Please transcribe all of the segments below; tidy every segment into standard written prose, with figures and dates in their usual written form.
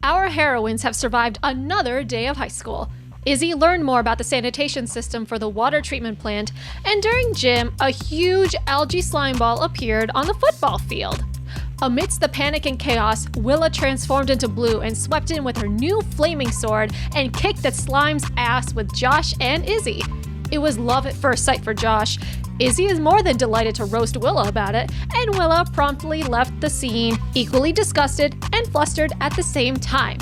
our heroines have survived another day of high school. Izzy learned more about the sanitation system for the water treatment plant, and during gym, a huge algae slime ball appeared on the football field. Amidst the panic and chaos, Willa transformed into blue and swept in with her new flaming sword and kicked the slime's ass with Josh and Izzy. It was love at first sight for Josh. Izzy is more than delighted to roast Willa about it, and Willa promptly left the scene, equally disgusted and flustered at the same time.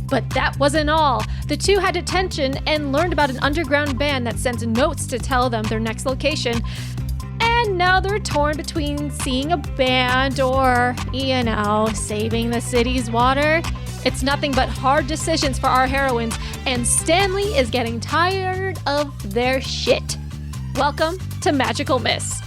But that wasn't all. The two had attention and learned about an underground band that sends notes to tell them their next location. And now they're torn between seeing a band or, saving the city's water. It's nothing but hard decisions for our heroines, and Stanley is getting tired of their shit. Welcome to Magical Miss.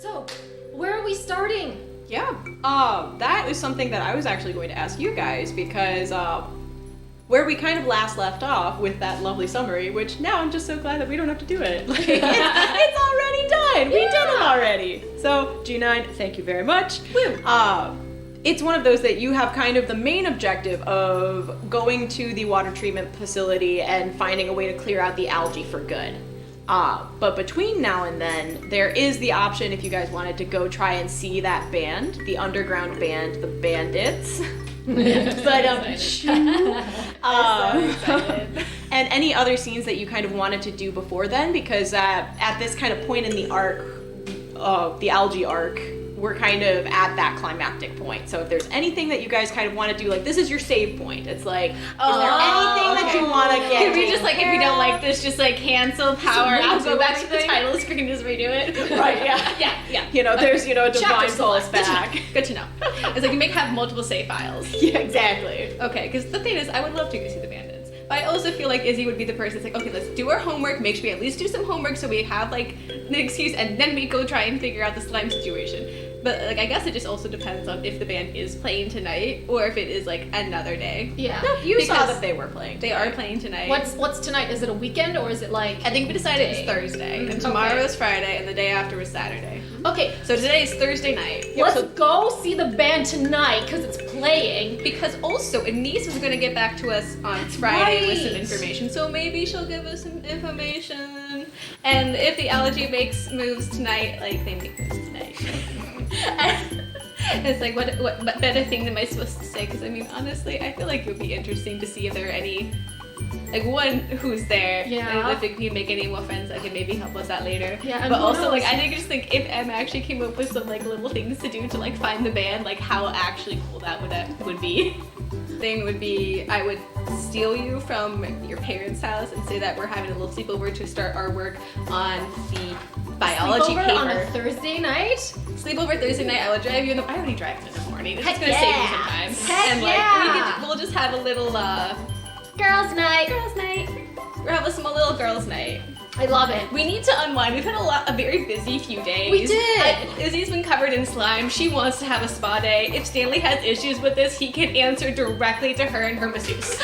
So, where are we starting? Yeah, that is something that I was actually going to ask you guys because where we kind of last left off with that lovely summary, which now I'm just so glad that we don't have to do it. Like, it's already done. We did it already. So G9, thank you very much. Woo. It's one of those that you have kind of the main objective of going to the water treatment facility and finding a way to clear out the algae for good. But between now and then, there is the option if you guys wanted to go try and see that band, the underground band, the Bandits. But I'm so excited. And any other scenes that you kind of wanted to do before then, because at this kind of point in the arc, the algae arc, we're kind of at that climactic point. So if there's anything that you guys kind of want to do, like this is your save point. It's like, is there anything that you want to get? Could we just like, if we don't like this, just like cancel power and go back to the title screen, just redo it? Right, yeah. Yeah. There's, divine souls back. Good to know. It's like you may have multiple save files. Yeah, exactly. Okay, because the thing is, I would love to go see the Bandits. But I also feel like Izzy would be the person that's like, okay, let's do our homework, make sure we at least do some homework so we have like an excuse, and then we go try and figure out the slime situation. But like, I guess it just also depends on if the band is playing tonight or if it is like another day. Yeah. No, you saw that they were playing. They are playing tonight. What's tonight? Is it a weekend or is it like? I think we decided it's Thursday, and tomorrow is Friday, and the day after was Saturday. Okay, So today is Thursday night. let's go see the band tonight because it's playing. Because also, Anise was going to get back to us on Friday with some right. information, so maybe she'll give us some information. And if the algae makes moves tonight, like they make moves tonight. It's like, what better thing am I supposed to say? Because I mean, honestly, I feel like it would be interesting to see if there are any, like one who's there, Yeah. and if we can make any more friends that can maybe help us out later. Yeah, and but who also knows? like I just think if Em actually came up with some like little things to do to like find the band, like how actually cool that would be. Thing would be, I would steal you from your parents' house and say that we're having a little sleepover to start our work on the biology Sleepover paper. on a Thursday night? Sleepover Thursday night. I will drive you in the. I already drive in the morning. It's Heck just gonna save you yeah. some time. Heck and like yeah. we'll just have a little Girls' night. girls' night. We'll have a small little girls' night. I love it. We need to unwind. We've had a very busy few days. We did. Izzy's been covered in slime. She wants to have a spa day. If Stanley has issues with this, he can answer directly to her and her masseuse.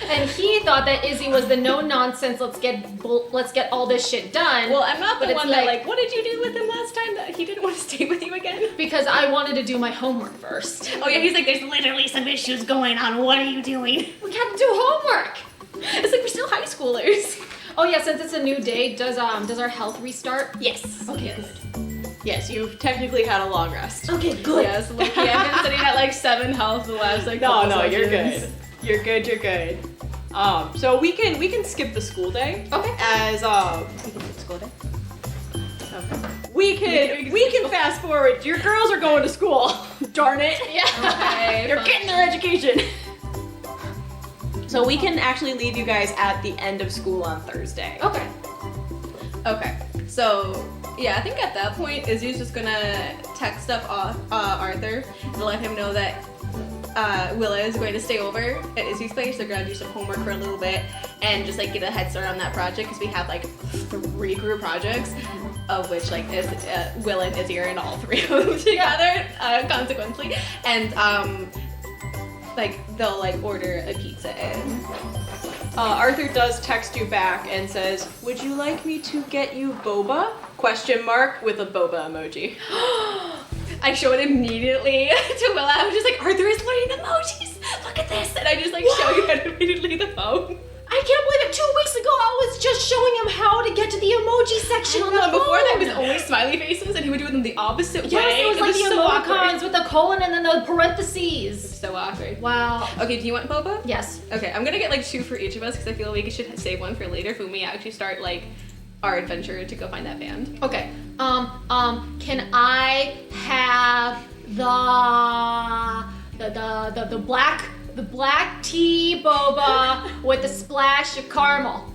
And he thought that Izzy was the no-nonsense, let's get all this shit done. Well, I'm not the But it's one that like, what did you do with him last time that he didn't want to stay with you again? because I wanted to do my homework first. Oh yeah, he's like, there's literally some issues going on. What are you doing? We have to do homework. It's like we're still high schoolers. Oh yeah, since it's a new day, does our health restart? Yes. Okay, Yes. good. Yes, you've technically had a long rest. Okay, good. Yes, Loki, I've been sitting at like 7 health the last like No, couple you're sessions. good. You're good. So we can skip the school day. Okay. As School day. we can fast forward. Your girls are going to school. Darn it. Yeah. Okay, They're fine. getting their education. So we can actually leave you guys at the end of school on Thursday. Okay. Okay. So yeah, I think at that point Izzy's just gonna text up Arthur to let him know that Willa is going to stay over at Izzy's place. They're gonna do some homework for a little bit and just like get a head start on that project because we have like 3 group projects. of which like is Willa and Izzy are in all three of them together, consequently, and like they'll like order a pizza in. Arthur does text you back and says, "Would you like me to get you boba?" Question mark with a boba emoji. I show it immediately to Willa. I was just like, Arthur is learning emojis. Look at this, and I just like show you immediately the phone. I can't believe it. 2 weeks ago, I was just showing him how to get to the emoji section on the phone. Before that was only smiley faces, and he would do them the opposite way. Yes, it was like the so emoticons with the colon and then the parentheses. So awkward. Wow. Okay, do you want boba? Yes. Okay, I'm gonna get like 2 for each of us because I feel like we should save one for later when we actually start like our adventure to go find that band. Okay. Can I have the black tea boba with a splash of caramel?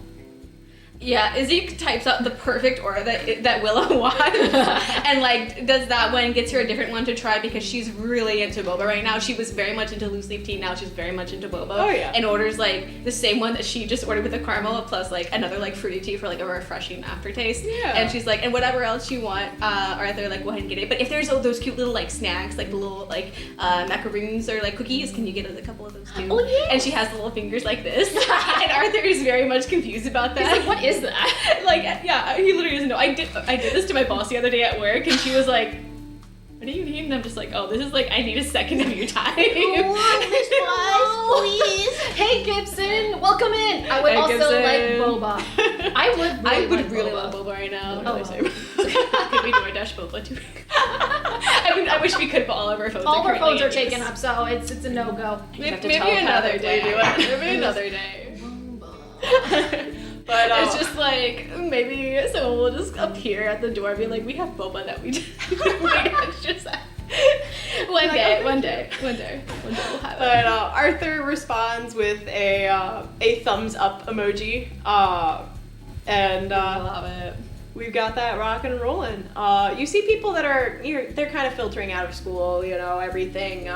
Yeah, Izzy types out the perfect order that Willa wants, and like does that one, gets her a different one to try because she's really into boba right now. She was very much into loose leaf tea, now she's very much into boba. Oh yeah. And orders like the same one that she just ordered with the caramel plus like another like fruity tea for like a refreshing aftertaste. Yeah. And she's like, and whatever else you want, Arthur, like go ahead and get it. But if there's those cute little like snacks, like the little like macaroons or like cookies, can you get us a couple of those too? Oh yeah. And she has the little fingers like this, and Arthur is very much confused about that. He's like, what is that? Like, yeah, he literally doesn't know. I did this to my boss the other day at work, and she was like, what do you need? And I'm just like, oh, this is like, I need a second of your time. Please. Hey Gibson, welcome in. I would Hey, also Gibson. like boba. I would I really boba. love boba right now. Oh, Could we do a dash boba too? I mean, I wish we could, but all of our phones All are of our phones are currently taken up, so it's a no-go. Maybe another day. Maybe another day. But It's just like, maybe someone will just appear at the door and be like, we have boba that we just One day we'll have it. But Arthur responds with a thumbs up emoji, and I love it. we've got that rocking and rolling. You see people that are they're kind of filtering out of school, everything.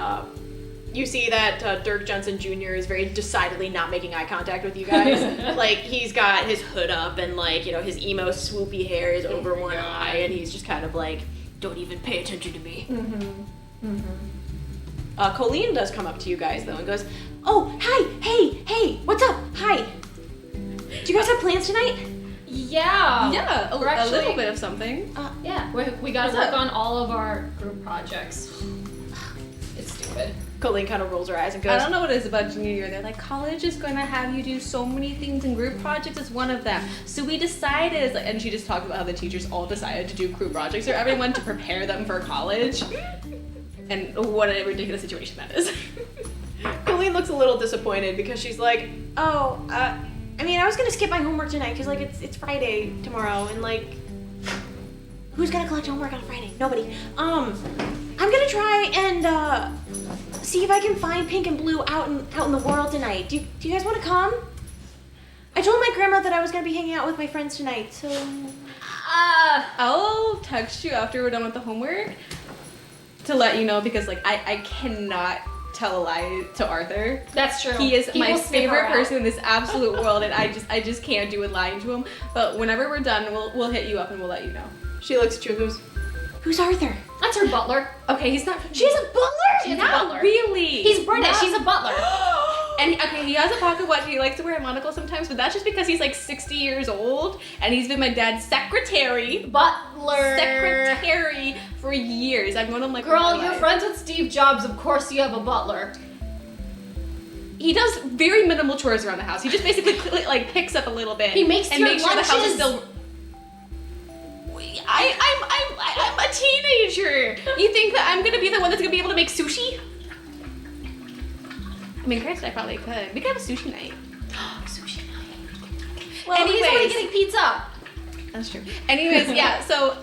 You see that Dirk Johnson Jr. is very decidedly not making eye contact with you guys. Like, he's got his hood up and, like, his emo swoopy hair is over one eye, and he's just kind of like, don't even pay attention to me. Colleen does come up to you guys, though, and goes, oh, hi, hey, what's up, hi. Do you guys have plans tonight? Yeah. Yeah, a actually- little bit of something. Yeah. We gotta What's work up? on all of our group projects. It's stupid. Colleen kind of rolls her eyes and I goes, don't know what it is about junior year. They're like, college is going to have you do so many things, and group projects is one of them. So we decided, and she just talked about how the teachers all decided to do group projects for everyone to prepare them for college. And what a ridiculous situation that is. Colleen looks a little disappointed because she's like, oh, I was gonna skip my homework tonight because, like, it's Friday tomorrow, and, like, who's gonna collect homework on Friday? Nobody. I'm gonna try and, see if I can find pink and blue out in the world tonight. Do you guys want to come? I told my grandma that I was gonna be hanging out with my friends tonight, so... I'll text you after we're done with the homework to let you know, because, like, I cannot tell a lie to Arthur. That's true. He is He my will sniff favorite her out. person in this absolute world, and I just can't do with lying to him. But whenever we're done, we'll hit you up and we'll let you know. She looks at you and goes, who's Arthur? That's her butler. Okay, he's not. She's a butler. She's a Not butler. really. He's British. She's a butler. And okay, he has a pocket watch. He likes to wear a monocle sometimes, but that's just because he's like 60 years old, and he's been my dad's secretary Butler. for years. I've known him like Girl, all my you're life. friends with Steve Jobs. Of course you have a butler. He does very minimal chores around the house. He just basically like picks up a little bit. He makes and your makes sure the house is lunches. still. I'm a teenager. You think that I'm gonna be the one that's gonna be able to make sushi? I mean, granted, I probably could. We could have a sushi night. Sushi night. Well, And he's already anyways. getting pizza. That's true. Anyways, yeah. So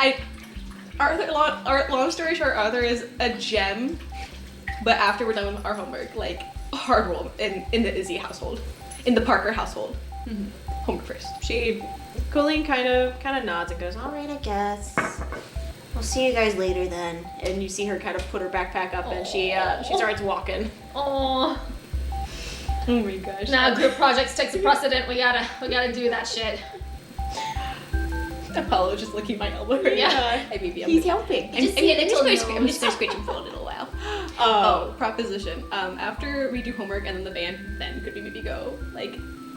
long story short, Arthur is a gem. But after we're done with our homework, like hard rule in the Izzy household, in the Parker household, homework first. Colleen kind of nods and goes, all right, I guess. I'll see you guys later then. And you see her kind of put her backpack up and she starts walking. Oh. Oh my gosh. Now group projects takes a precedent. We gotta do that shit. Apollo just licking my elbow right Yeah. now. Hey, baby, He's helping. I'm Just see a little just nose. I'm just gonna scratch him for a little while. Oh, proposition. After we do homework and then the band, then could we maybe go like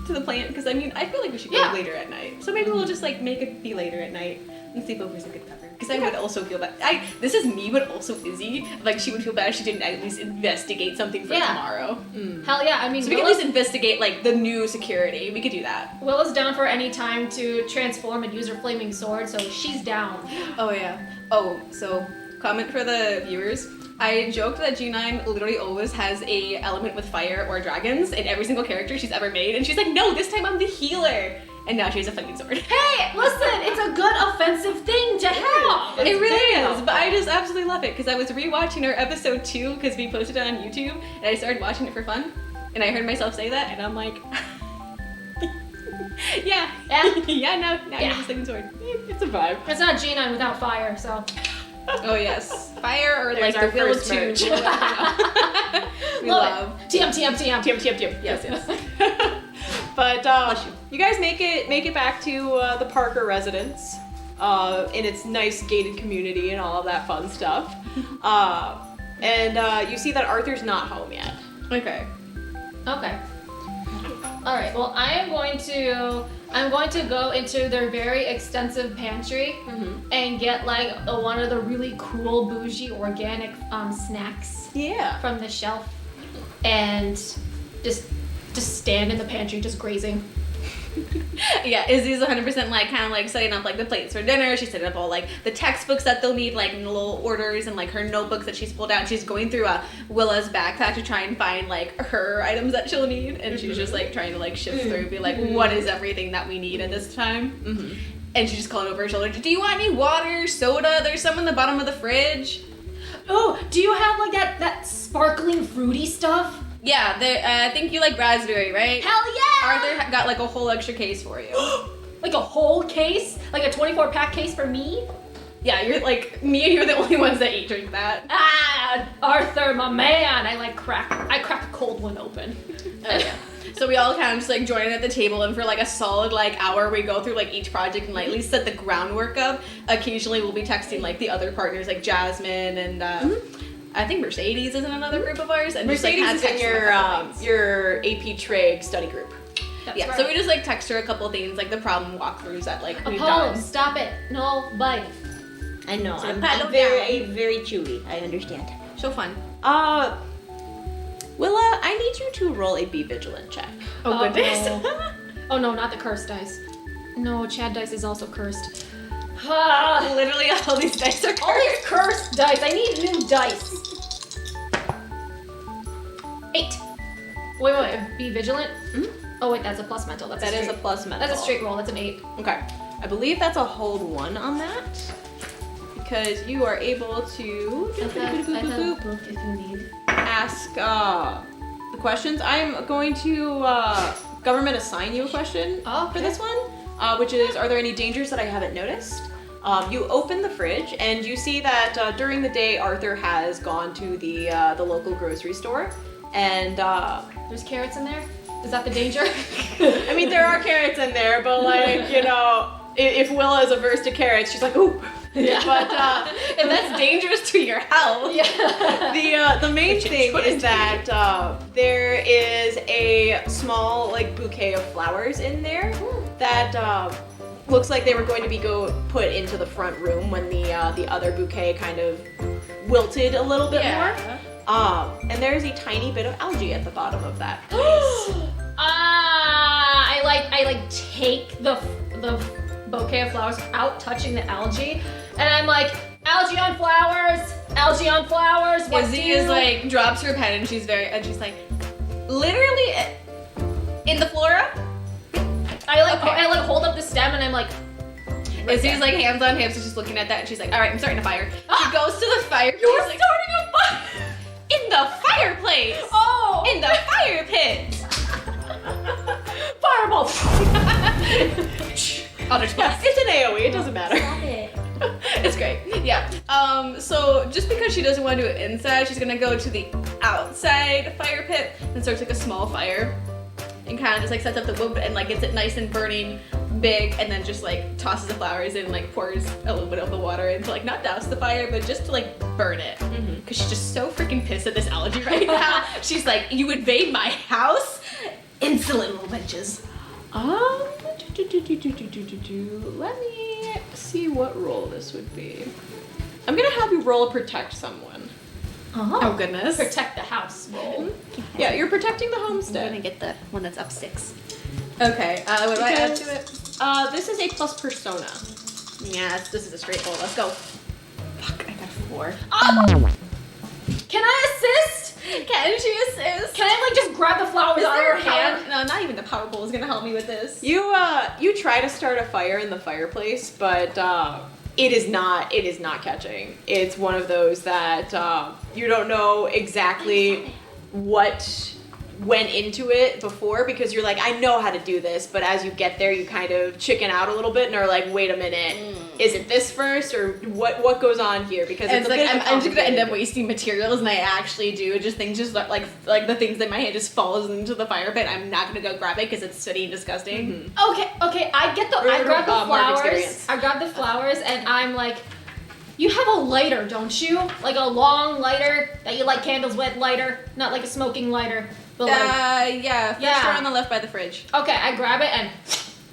to the plant? Because I mean, I feel like we should go Yeah. later at night. So maybe we'll just like make it be later at night and sleepover's a good cover. Because I would also feel bad. This is me, but also Izzy. Like she would feel bad if she didn't at least investigate something for Yeah. tomorrow. Hell yeah, I mean, So we can at least investigate like the new security. We could do that. Willa's down for any time to transform and use her flaming sword, so she's down. Oh yeah. Oh, so comment for the viewers. I joked that G9 literally always has a element with fire or dragons in every single character she's ever made, and she's like, no, this time I'm the healer. And now she has a flaming sword. Hey, listen, it's a good offensive thing to have. It really very is, but I just absolutely love it because I was rewatching our episode 2 because we posted it on YouTube, and I started watching it for fun, and I heard myself say that, and I'm like, yeah, yeah, now Yeah. you have a flaming sword. It's a vibe. It's not G9 without fire, so. Oh yes, fire or There's like our the Willa first 2. merch. We love. TM, TM, TM. Yep. Yes. But you guys make it back to the Parker residence in its nice gated community and all of that fun stuff. And you see that Arthur's not home yet. Okay. Okay. All right. Well, I'm going to go into their very extensive pantry and get like one of the really cool bougie organic snacks Yeah. from the shelf, and just stand in the pantry just grazing. Yeah, Izzy's 100% like kind of like setting up like the plates for dinner. She's setting up all like the textbooks that they'll need, like in the little orders, and like her notebooks that she's pulled out. She's going through Willa's backpack to try and find like her items that she'll need, and she's just like trying to like shift through, be like, what is everything that we need at this time? And she's just calling over her shoulder. Do you want any water, soda? There's some in the bottom of the fridge. Oh, do you have like that sparkling fruity stuff? Yeah, I think you like raspberry, right? Hell yeah! Arthur got like a whole extra case for you. Like a whole case? Like a 24-pack case for me? Yeah, you're like, me and you're the only ones that drink that. Ah, Arthur, my man! I crack a cold one open. Oh, yeah. So we all kind of just like join in at the table, and for like a solid like hour we go through like each project and like at least set the groundwork up. Occasionally we'll be texting like the other partners like Jasmine and I think Mercedes is in another group of ours. And Mercedes just, like, is in text them a couple things. your AP Trade study group. That's Yeah, right. so we just like text her a couple of things, like the problem walkthroughs that like we've Apollo, done. stop it. No, bite. I know. So I'm paddle very, very chewy. I understand. So fun. Willa, I need you to roll a Be Vigilant check. Oh goodness. Oh no, not the cursed dice. No, Chad dice is also cursed. Ah, Literally all these dice are all these cursed dice. I need new dice. 8. Wait. Be vigilant. Oh wait, that's a plus mental. That's That a is straight, a plus mental. That's a straight roll. That's an 8. Okay. I believe that's a hold 1 on that. Because you are able to book if you need. ask the questions. I'm going to government assign you a question for this one, which is, are there any dangers that I haven't noticed? You open the fridge and you see that during the day Arthur has gone to the local grocery store, and There's carrots in there. Is that the danger? I mean there are carrots in there, but like if Willa is averse to carrots, she's like ooh. Yeah. But And that's dangerous to your health. Yeah. the main thing is that there is a small like bouquet of flowers in there that looks like they were going to be put into the front room when the other bouquet kind of wilted a little bit more. And there's a tiny bit of algae at the bottom of that place. I take the bouquet of flowers out, touching the algae, and I'm like, algae on flowers, algae on flowers. What Izzy do is you-" like drops her pen and she's like, literally in the flora. I hold up the stem and I'm like, Izzy's like hands on hips, and she's looking at that, and she's like, all right, I'm starting a fire. She goes to the fire. You're she's like, starting a fire. in the fireplace. Oh, In the fire pit. fireball. Other spells. Yeah, it's an AoE, it doesn't matter. Stop it. It's great. Yeah. So just because she doesn't want to do it inside, she's gonna go to the outside fire pit and starts like a small fire, and kind of just like sets up the wood and like gets it nice and burning big, and then just like tosses the flowers in and like pours a little bit of the water in to like not douse the fire, but just to like burn it. Because she's just so freaking pissed at this algae right now. She's like, you invade my house? Insolent little bitches. Let me see what roll this would be. I'm gonna have you roll protect someone. Oh goodness. Protect the house roll. Yeah, you're protecting the I'm homestead. gonna get the one that's up 6. Okay, what do I add to it? This is a plus persona. Yeah, this is a straight roll. Let's go. Fuck, I got 4. Can I assist? Can she assist? Can I like just grab the flowers out of her hand? No, not even the power pole is gonna help me with this. You try to start a fire in the fireplace, but it is not catching. It's one of those that you don't know exactly what went into it before, because you're like, I know how to do this, but as you get there you kind of chicken out a little bit and are like, wait a minute, is it this first or what goes on here? Because And it's it's a like bit I'm just gonna end up complicated. wasting materials, and I actually do just things just like the things in my hand just falls into the fire pit. I'm not gonna go grab it because it's sooty and disgusting. Okay, I grab the Mark flowers. experience. I grab the flowers and I'm like, you have a lighter, don't you? Like a long lighter that you light candles with, lighter, not like a smoking lighter, but like. Yeah, first Yeah. door on the left by the fridge. Okay, I grab it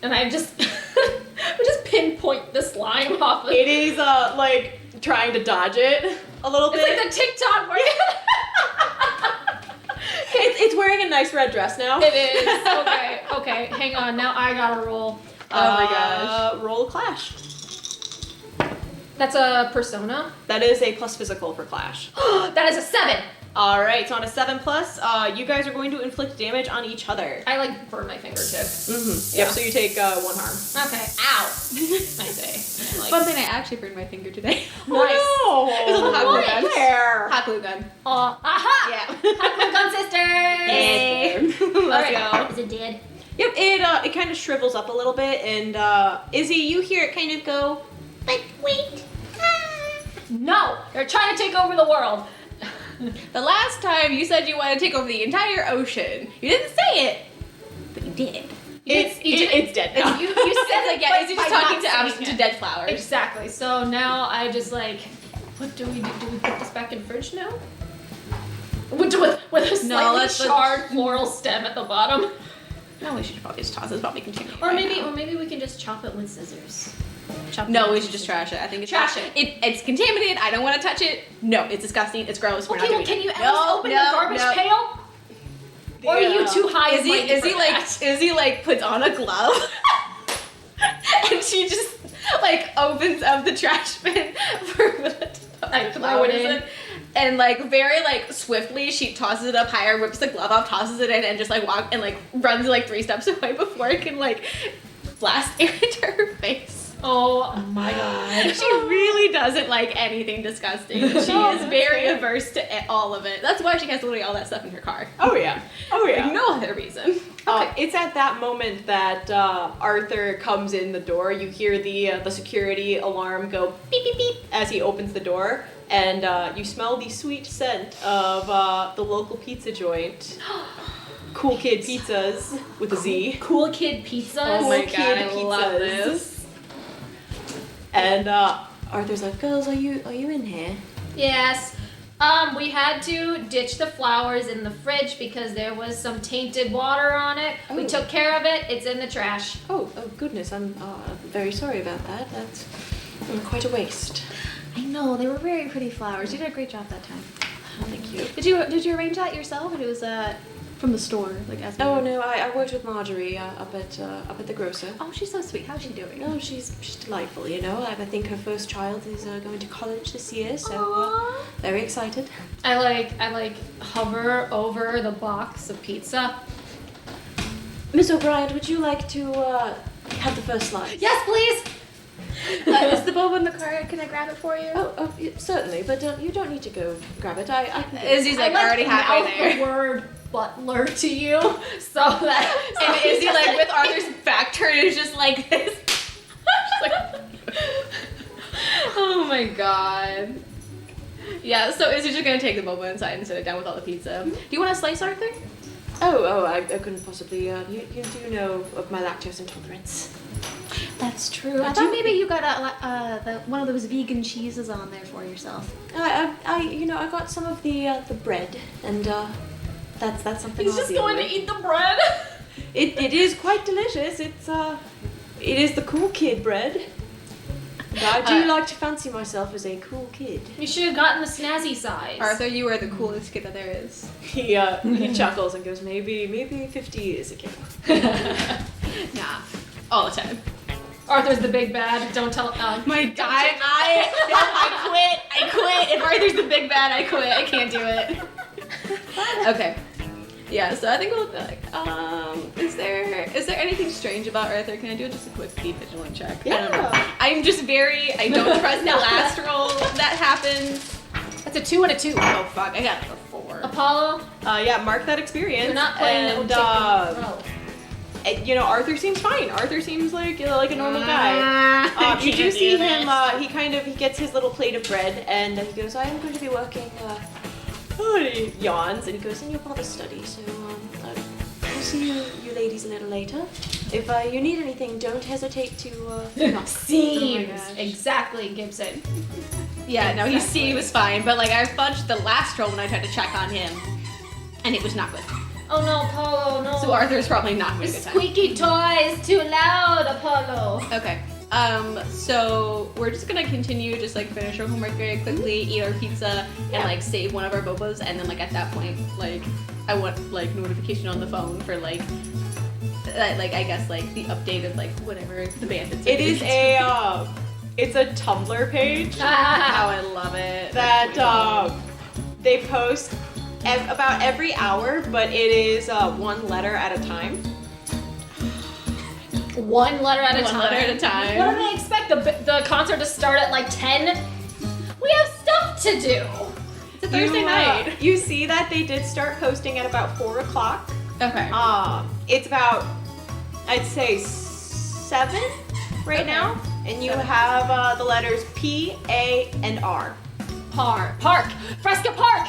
and I just I just pinpoint the slime off of It is like trying to dodge it a little It's bit. like the TikTok where It's wearing a nice red dress now. it is. Okay, hang on. Now I gotta roll. Oh my gosh. Roll clash. That's a persona. That is a plus physical for clash. That is a 7. All right, so on a 7+, you guys are going to inflict damage on each other. I like burn my fingertip. Yep, so you take 1 harm. Okay. Ow. I say. Like, Fun thing, I actually burned my finger today. nice. It's a little hot glue What? gun. Where? Hot glue gun. Aha! Yeah. Hot glue gun sisters! Hey. Let's Is it dead? Yep, it kind of shrivels up a little bit, and Izzy, you hear it kind of go. But wait. No! They're trying to take over the world. The last time you said you wanted to take over the entire ocean, you didn't say it. But you did. It's dead now. You said like, yeah, is he just by talking not to saying it. dead flowers? Exactly. So now I just like, what do we do? Do we put this back in the fridge now? With a slightly let's- charred floral stem at the bottom. No, we should probably just toss it. It's probably contaminated. Or by maybe now. we can just chop it with scissors. No, we should just trash it. I think it's Trash it. It's contaminated. I don't want to touch it. No, it's disgusting. It's gross. We're Okay, not well, doing can you it. at least open the garbage pail? Or are you too high and mighty for that? Izzy like puts on a glove and she just like opens up the trash bin for Willa to put I throw it in. and like very like swiftly she tosses it up higher, whips the glove off, tosses it in, and just like walk and like runs like 3 steps away before it can like blast air into her face. Oh my god. She really doesn't like anything disgusting. She is very averse to all of it. That's why she has literally all that stuff in her car. Oh yeah. Oh yeah. Like, no other reason. It's at that moment that Arthur comes in the door. You hear the security alarm go beep beep beep as he opens the door, and you smell the sweet scent of the local pizza joint. Cool Kid Pizzas with a Z. Cool Kid Pizzas. Oh my Cool god, I Kid love Pizzas. this. And Arthur's like, girls, are you in here? Yes. We had to ditch the flowers in the fridge because there was some tainted water on it. We Oh. took care of it. It's in the trash. Oh goodness, I'm very sorry about that. That's quite a waste. I know, they were very pretty flowers. You did a great job that time. Thank you. Did you arrange that yourself, or it was from the store, like as Oh no, I worked with Marjorie up at the grocer. Oh, she's so sweet. How's she doing? No, she's delightful. You know, I think her first child is going to college this year, so Aww. very excited. I like hover over the box of pizza. Miss O'Bryant, would you like to have the first slice? Yes, please. Is the boba in the car? Can I grab it for you? Oh, yeah, certainly, but you don't need to go grab it. I can get it. Izzy's like already halfway mouth there. the word butler to you, so that And Izzy, like with Arthur's back turned, is just like this. She's like, oh my god. Yeah, so Izzy's just gonna take the boba inside and sit it down with all the pizza. Do you want a slice, Arthur? Oh, I couldn't possibly. You do know of my lactose intolerance. That's true. I thought maybe you got one of those vegan cheeses on there for yourself. I got some of the bread, and that's something. He's just going to eat the bread. It is quite delicious. It is the cool kid bread. But I do like to fancy myself as a cool kid. You should have gotten the snazzy size. Arthur, you are the coolest kid that there is. He chuckles and goes, maybe 50 years ago. Nah, all the time. Arthur's the big bad. Don't tell. I quit. If Arthur's the big bad, I quit. I can't do it. Okay. Yeah, so I think we'll is there anything strange about Arthur? Can I do just a quick key vigilant check? Yeah. I don't know. I don't trust the last roll that happens. That's a 2 and a 2. Oh fuck, I got a 4. Apollo, Yeah, mark that experience. you're not playing it. And, We'll take Arthur seems fine. Arthur seams like a normal guy. You do see him. He gets his little plate of bread, and he goes, "I am going to be working." He yawns, and he goes, "In your father's study, so I'll see you ladies a little later. If you need anything, don't hesitate to knock." Seems. gosh. Exactly, Gibson. Yeah, no, he was fine, but like I fudged the last roll when I tried to check on him, and it was not good. Oh no, Apollo, no. So Arthur's probably not The having a good time. squeaky toy is too loud, Apollo. Okay. So we're just gonna continue, just like finish our homework very quickly, eat our pizza, and like save one of our bobas, and then like at that point, like I want like notification on the phone for like I guess like the update of like whatever the bandits. It is it's a Tumblr page How I love it. that they post about every hour, but it is one letter at a time. One letter at a One time. letter at a time. What do they expect? The concert to start at like 10? We have stuff to do. It's a Thursday night. You see that they did start posting at about 4 o'clock. Okay. It's about, I'd say 7 right now, and you have the letters P, A, and R. Park. Fresca Park.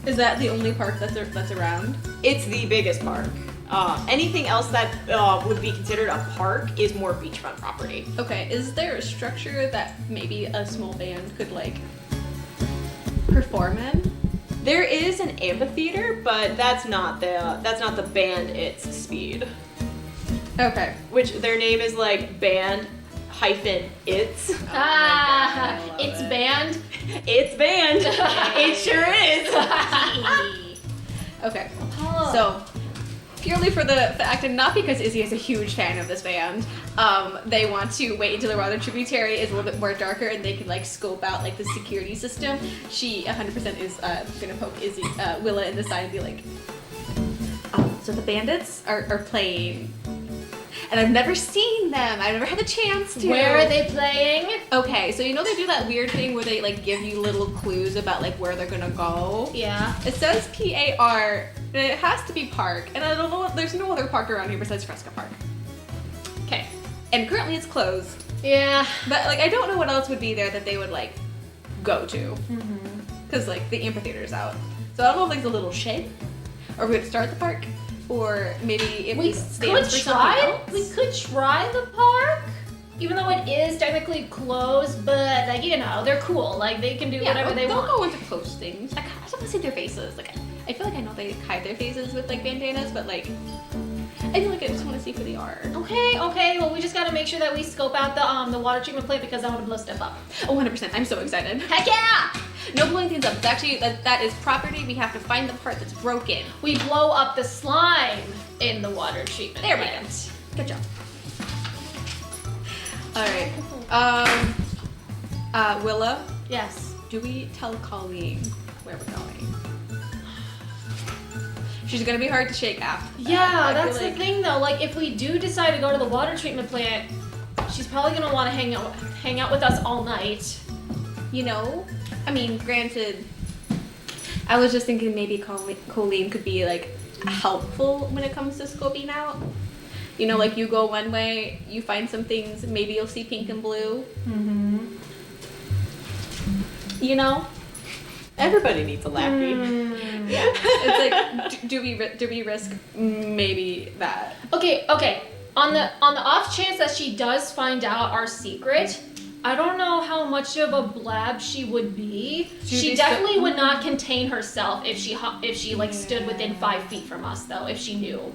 Is that the only park that's around? It's the biggest park. Anything else that would be considered a park is more beachfront property. Okay. Is there a structure that maybe a small band could like perform in? There is an amphitheater, but that's not the band. It's Speed, Okay. which their name is like band hyphen it's. I love It's it. banned. It's band. It sure is. Okay. Apollo. So, purely for the fact, and not because Izzy is a huge fan of this band, they want to wait until the water tributary is a little bit more darker and they can like scope out like the security system. She 100% is gonna poke Willa in the side and be like, so the bandits are playing. And I've never seen them. I've never had the chance to. Where are they playing? Okay, so you know they do that weird thing where they like give you little clues about like where they're gonna go. Yeah. It says P-A-R, and it has to be park. And I don't know, there's no other park around here besides Fresca Park. Okay. And currently it's closed. Yeah. But like I don't know what else would be there that they would like go to. Because like the amphitheater's out. So I don't know if like the little shed, or if we would start at the park, or maybe if We we stand could for try. something else. We could try the park, even though it is technically closed. But like they're cool. Like they can do whatever they they'll want. go into close things. I just want to see their faces. Like I feel like I know they hide their faces with like bandanas, but like I feel like I just want to see who they are. Okay. Well, we just gotta make sure that we scope out the water treatment plant because I want to blow stuff up. Oh, 100%. I'm so excited. Heck yeah! No blowing things up. It's actually that is property. We have to find the part that's broken. We blow up the slime in the water treatment There we plant. go. Good job. All right. Willa, Yes. do we tell Colleen where we're going? She's gonna be hard to shake after. Yeah, I feel that's the like- thing though. Like if we do decide to go to the water treatment plant, she's probably gonna want to hang out with us all night. You know, I mean, granted, I was just thinking maybe Colleen could be like helpful when it comes to scoping out. You know, like you go one way, you find some things, maybe you'll see pink and blue. Mm-hmm. You know? Everybody needs a lappy. Yeah. It's like, do we risk maybe that? Okay. On the off chance that she does find out our secret, I don't know how much of a blab she would be. She definitely would not contain herself if she like stood within 5 feet from us, though. If she knew.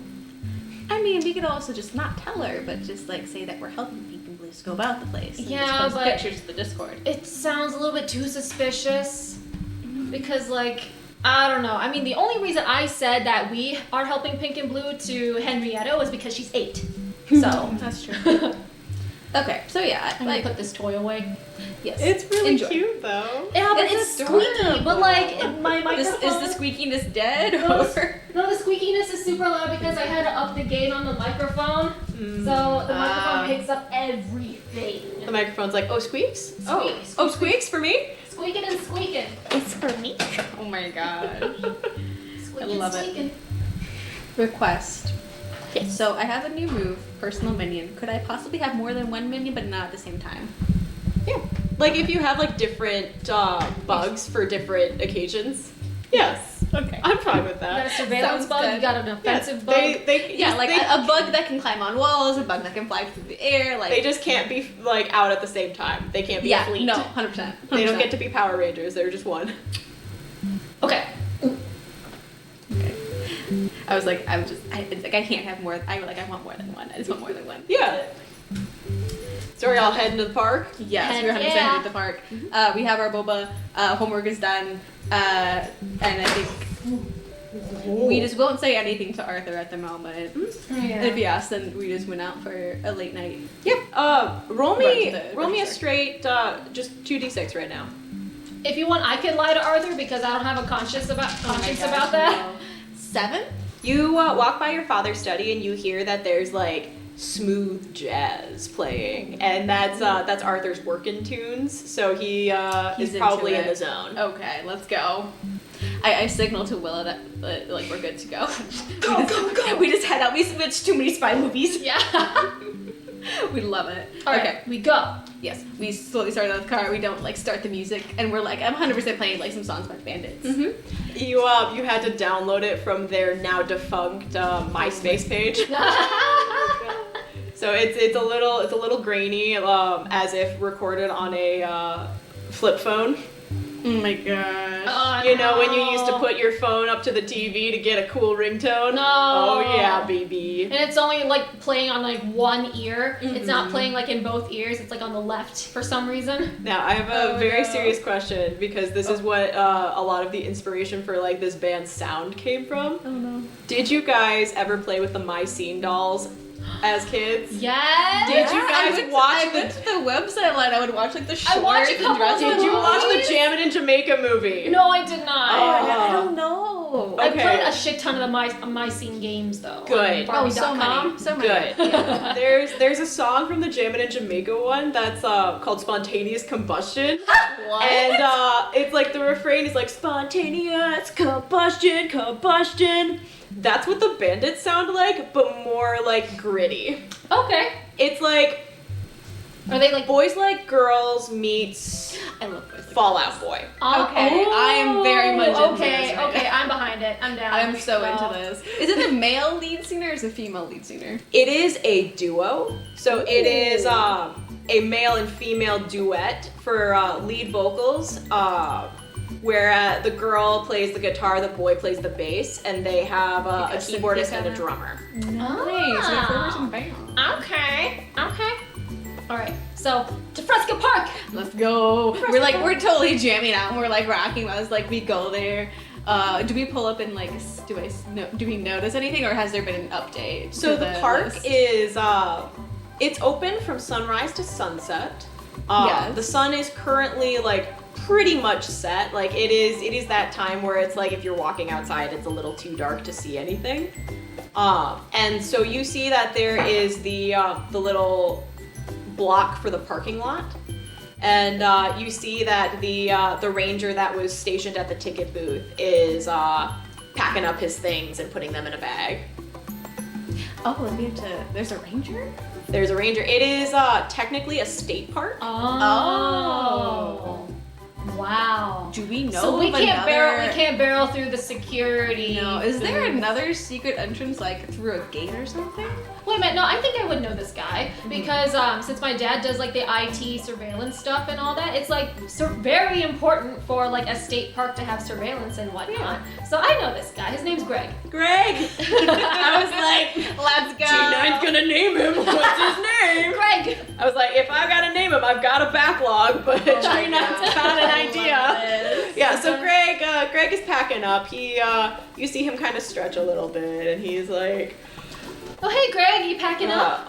I mean, we could also just not tell her, but just like say that we're helping Pink and Blue scope out the place. And Yeah, just post but pictures to the Discord. it sounds a little bit too suspicious because, like, I don't know. I mean, the only reason I said that we are helping Pink and Blue to Henrietta was because she's 8. So That's true. Okay, so yeah, I'm gonna put this toy away. yes. It's really Enjoy. cute though. Yeah, but It's it's squeaky. adorable. But like my microphone. Is the squeakiness dead? No, Or? No, the squeakiness is super loud because I had to up the gain on the microphone. So the microphone picks up everything. The microphone's like, oh, squeaks? Squeak, Squeaks for me? Squeaking and squeaking. It's for me. Oh my gosh. Squeaking love it. squeaking. Request. Yes. So I have a new move, personal minion. Could I possibly have more than one minion, but not at the same time? Yeah. Like if you have like different bugs for different occasions. Yes. Okay. I'm fine with You got a that. surveillance Sounds bug, good. you got an offensive bug. They Yeah, like a bug that can climb on walls, a bug that can fly through the air, like they just can't be like out at the same time. They can't be a fleet. no, 100%. They don't get to be Power Rangers. They're just one. Okay. I was like, it's like I can't have more. I want more than one. I just want more than one. Yeah. So are y'all heading to the park? Yes, we're 100% Yeah. headed to the park. We have our boba. Homework is done, and I think we just won't say anything to Arthur at the moment. And if he asks, then we just went out for a late night. Yep. Roll Run me to the a register. straight just 2d6 right now. If you want, I can lie to Arthur because I don't have a conscience about Oh my gosh, about that. no. 7? You walk by your father's study and you hear that there's like smooth jazz playing, and that's Arthur's working tunes. So he He's is into probably in it. the zone. Okay, let's go. I signal to Willa that like we're good to go. Go. We just head out. We watched too many spy movies. Yeah. We love it. All right, Okay. we go. Yes, we slowly start out of the car. We don't like start the music, and we're like, I'm 100% playing like some songs by the Bandits. You had to download it from their now defunct MySpace page. So it's a little grainy, as if recorded on a flip phone. Oh my gosh. Oh, You know when you used to no. put your phone up to the TV to get a cool ringtone? No. Oh yeah, baby. And it's only like playing on like one ear. It's not playing like in both ears. It's like on the left for some reason. Now I have a Oh, very no. serious question because this is what a lot of the inspiration for like this band's sound came from. Oh no. Did you guys ever play with the My Scene dolls as kids? Yes. Did you guys watch I went to the website line. I would watch like the shorts I watched a and couple dresses. of Did you watch movies? the Jammin' in Jamaica movie? No, I did not. I don't know. I Okay. played a shit ton of the My Scene games though. Good. On Oh, so Barbie.com. many. So many. Good. There's a song from the Jammin' in Jamaica one that's called Spontaneous Combustion. What? And it's like the refrain is like spontaneous combustion. That's what the Bandits sound like, but more like gritty. Okay. It's like Are they like? Boys Like Girls meets I love Boys Like Fallout Boy. Okay, I am very much into Okay, this right okay, now. I'm behind it. I'm down. I'm so Well, into this. Is it the male lead singer or is it the female lead singer? It is a duo, so it is a male and female duet for lead vocals, where the girl plays the guitar, the boy plays the bass, and they have a Like a keyboardist and a synth drummer. Nice. Ah. Like a four-person band. Okay. All right. So to Fresca Park. Let's go. We're totally jamming out and we're like rocking. I was like, we go there. Do we pull up and like, do we notice anything or has there been an update? So to the park list? is it's open from sunrise to sunset. Yes. The sun is currently like pretty much set. Like it is that time where it's like if you're walking outside, it's a little too dark to see anything. And so you see that there is the little block for the parking lot. And you see that the ranger that was stationed at the ticket booth is packing up his things and putting them in a bag. Oh, and we have to. There's a ranger? There's a ranger. It is technically a state park. Oh. Wow. Do we know? So we of can't another... barrel through the security. No. Is there another secret entrance like through a gate or something? Wait a minute, no, I think I would know this guy because since my dad does like the IT surveillance stuff and all that, it's like very important for like a state park to have surveillance and whatnot. So I know this guy. His name's Greg. Greg! I was like, Let's go. G9's gonna name him. What's his name? Greg. I was like, if I've got to name him, I've got a backlog, but my G9's God. found an I idea. love this. Yeah, so Greg is packing up. You see him kind of stretch a little bit, and he's like, Oh hey Greg, you packing up?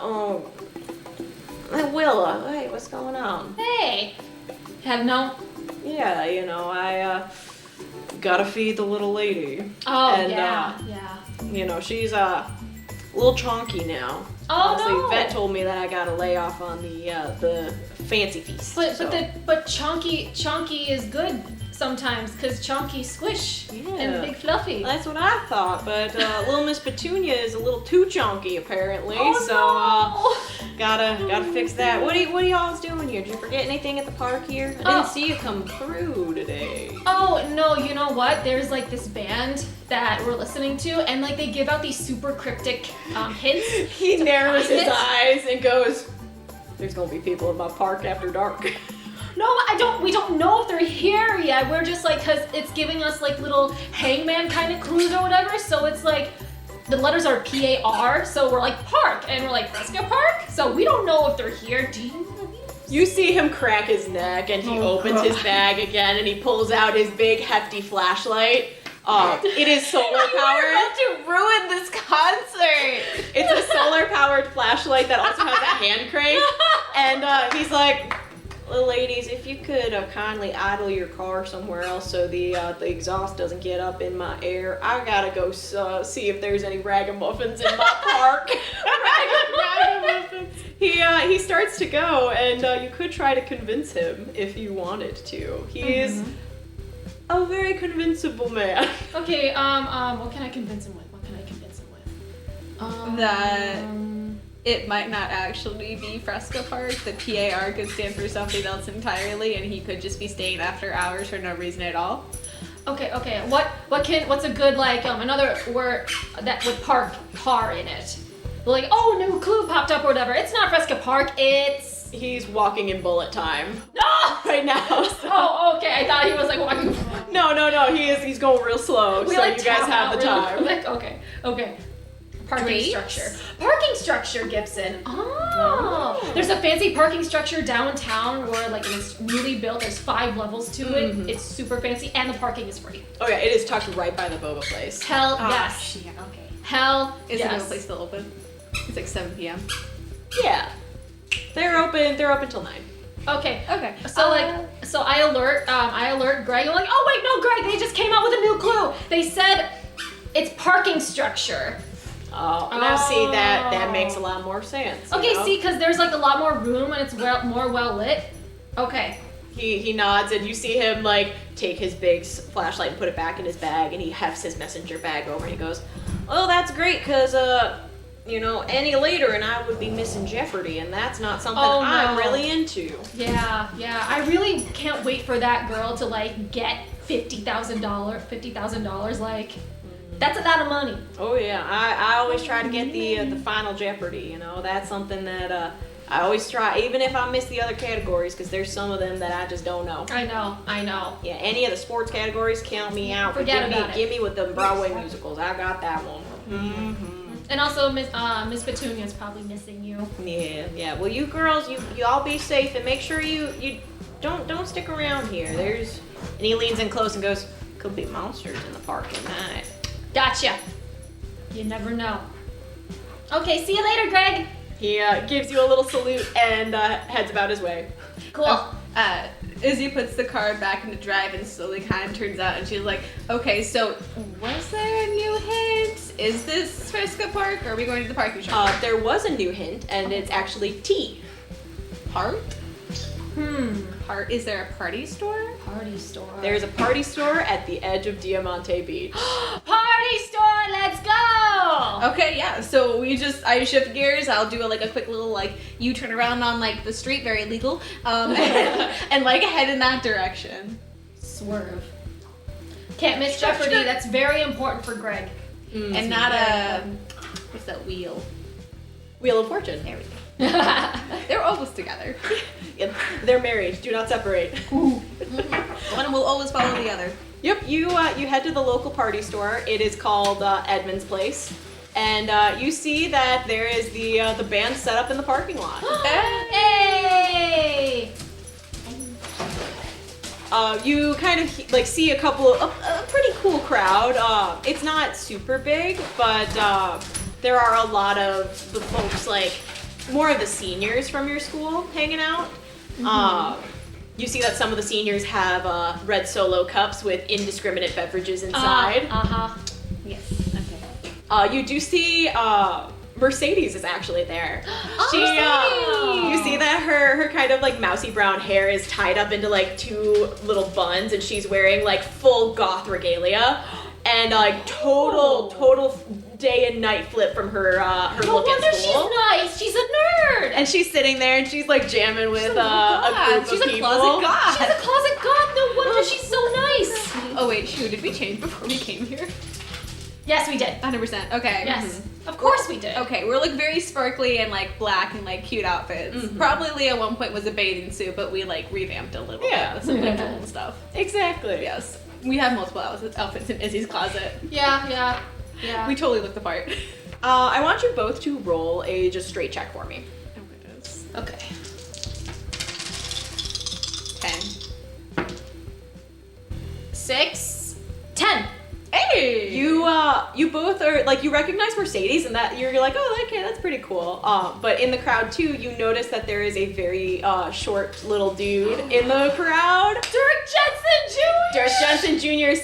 Willa, hey, what's going on? Hey. Had no. Yeah, I gotta feed the little lady. Oh And, yeah. She's a little chonky now. Oh Honestly, no. Vet told me that I gotta lay off on the fancy feast. But chunky is good sometimes because chunky squish and big fluffy. That's what I thought, but little Miss Petunia is a little too chunky apparently. Oh, Gotta fix that. What are y'all doing here? Did you forget anything at the park here? I didn't see you come through today. Oh no, you know what? There's like this band that we're listening to, and like they give out these super cryptic hints. He narrows his Hints. eyes and goes, "There's gonna be people in my park after dark." No, we don't know if they're here yet. We're just like, cause it's giving us like little hangman kind of clues or whatever. So it's like, the letters are P-A-R, so we're like park, and we're like Fresca Park. So we don't know if they're here. Do you know? You see him crack his neck, and he opens his bag again, and he pulls out his big hefty flashlight. It is solar powered. to ruin this concert. It's a solar powered flashlight that also has a hand crank, and he's like, ladies, if you could kindly idle your car somewhere else so the exhaust doesn't get up in my air. I gotta go see if there's any ragamuffins in my park. Ragamuffins. He starts to go, and you could try to convince him if you wanted to. He is a very convincible man. Okay, what can I convince him with? That it might not actually be Fresca Park. The PAR could stand for something else entirely, and he could just be staying after hours for no reason at all. Okay. What's a good like another word that with par in it? Like, oh, new clue popped up or whatever. It's not Fresca Park. It's He's walking in bullet time no. right now. So. Oh, okay. I thought he was like walking. No. He's going real slow. We so like you guys tap have the out time. really quick. Okay. Parking Drapes? structure. Parking structure, Gibson. Oh. There's a fancy parking structure downtown where like it's newly built. There's 5 levels to it. It's super fancy and the parking is free. Oh yeah, it is tucked right by the boba place. Hell yes. Yeah, okay. Hell Is yes. the place still open? It's like 7 p.m. Yeah, they're open till 9. Okay. Okay. So I alert Greg. I'm like, oh wait, no, Greg, they just came out with a new clue. They said it's parking structure. Oh, now see that makes a lot more sense. you Okay, know? see, because there's like a lot more room and it's more well lit. Okay. He nods and you see him like take his big flashlight and put it back in his bag, and he hefts his messenger bag over and he goes, "Oh, that's great, cause any later and I would be missing Jeopardy, and that's not something Oh, I'm no. really into." Yeah. I really can't wait for that girl to like get $50,000. Like, that's a lot of money. Oh yeah, I always try to get the final Jeopardy. You know, that's something that I always try, even if I miss the other categories, because there's some of them that I just don't know. I know. Yeah, any of the sports categories, count me out. Forget about it. Give me with the Broadway musicals. I got that one. And also, Miss Petunia's probably missing you. Yeah. Well, you girls, you all be safe and make sure you don't stick around here. And he leans in close and goes, "Could be monsters in the park at night." Gotcha. You never know. Okay, see you later, Greg. He gives you a little salute and heads about his way. Cool. Izzy puts the car back into drive and slowly kind of turns out, and she's like, "Okay, so was there a new hint? Is this Fresca Park, or are we going to the parking structure?" There was a new hint, and it's actually tea. Part? Is there a party store? Party store. There's a party store at the edge of Diamante Beach. Party store, let's go! Okay, yeah. So I shift gears. I'll do a quick little U-turn around on the street, very legal, and head in that direction. Swerve. Can't miss Jeopardy. That's very important for Greg. And not a what's that wheel? Wheel of Fortune. There we go. They're always together. Yep. They're married. Do not separate. One will always follow the other. Yep. You head to the local party store. It is called Edmund's Place, and you see that there is the band set up in the parking lot. Hey! You kind of see a pretty cool crowd. It's not super big, but there are a lot of the folks, like more of the seniors from your school hanging out. You see that some of the seniors have red Solo cups with indiscriminate beverages inside. Yes. Okay. You do see Mercedes is actually there. You see that her kind of like mousy brown hair is tied up into like two little buns, and she's wearing like full goth regalia, and like total day and night flip from her No look wonder at school. she's nice. She's a nerd. And she's sitting there and she's like jamming with a group She's of a people. closet goth. She's a closet god. No wonder she's so nice. Oh wait, shoot, did we change before we came here? Yes, we did. 100%. Okay. Yes, of course we did. Okay, we're like very sparkly and like black and like cute outfits. Probably at one point was a bathing suit, but we like revamped a little bit with some like cool stuff. Exactly. Yes. We have multiple outfits in Izzy's closet. Yeah. We totally look the part. I want you both to roll a just straight check for me. Oh my goodness. Okay. 10. 6, 10. Hey! You both are like, you recognize Mercedes, and that you're like, oh, okay, that's pretty cool. But in the crowd too, you notice that there is a very short little dude in the crowd. Dirk Jensen Jr. Dirk Jensen Jr. is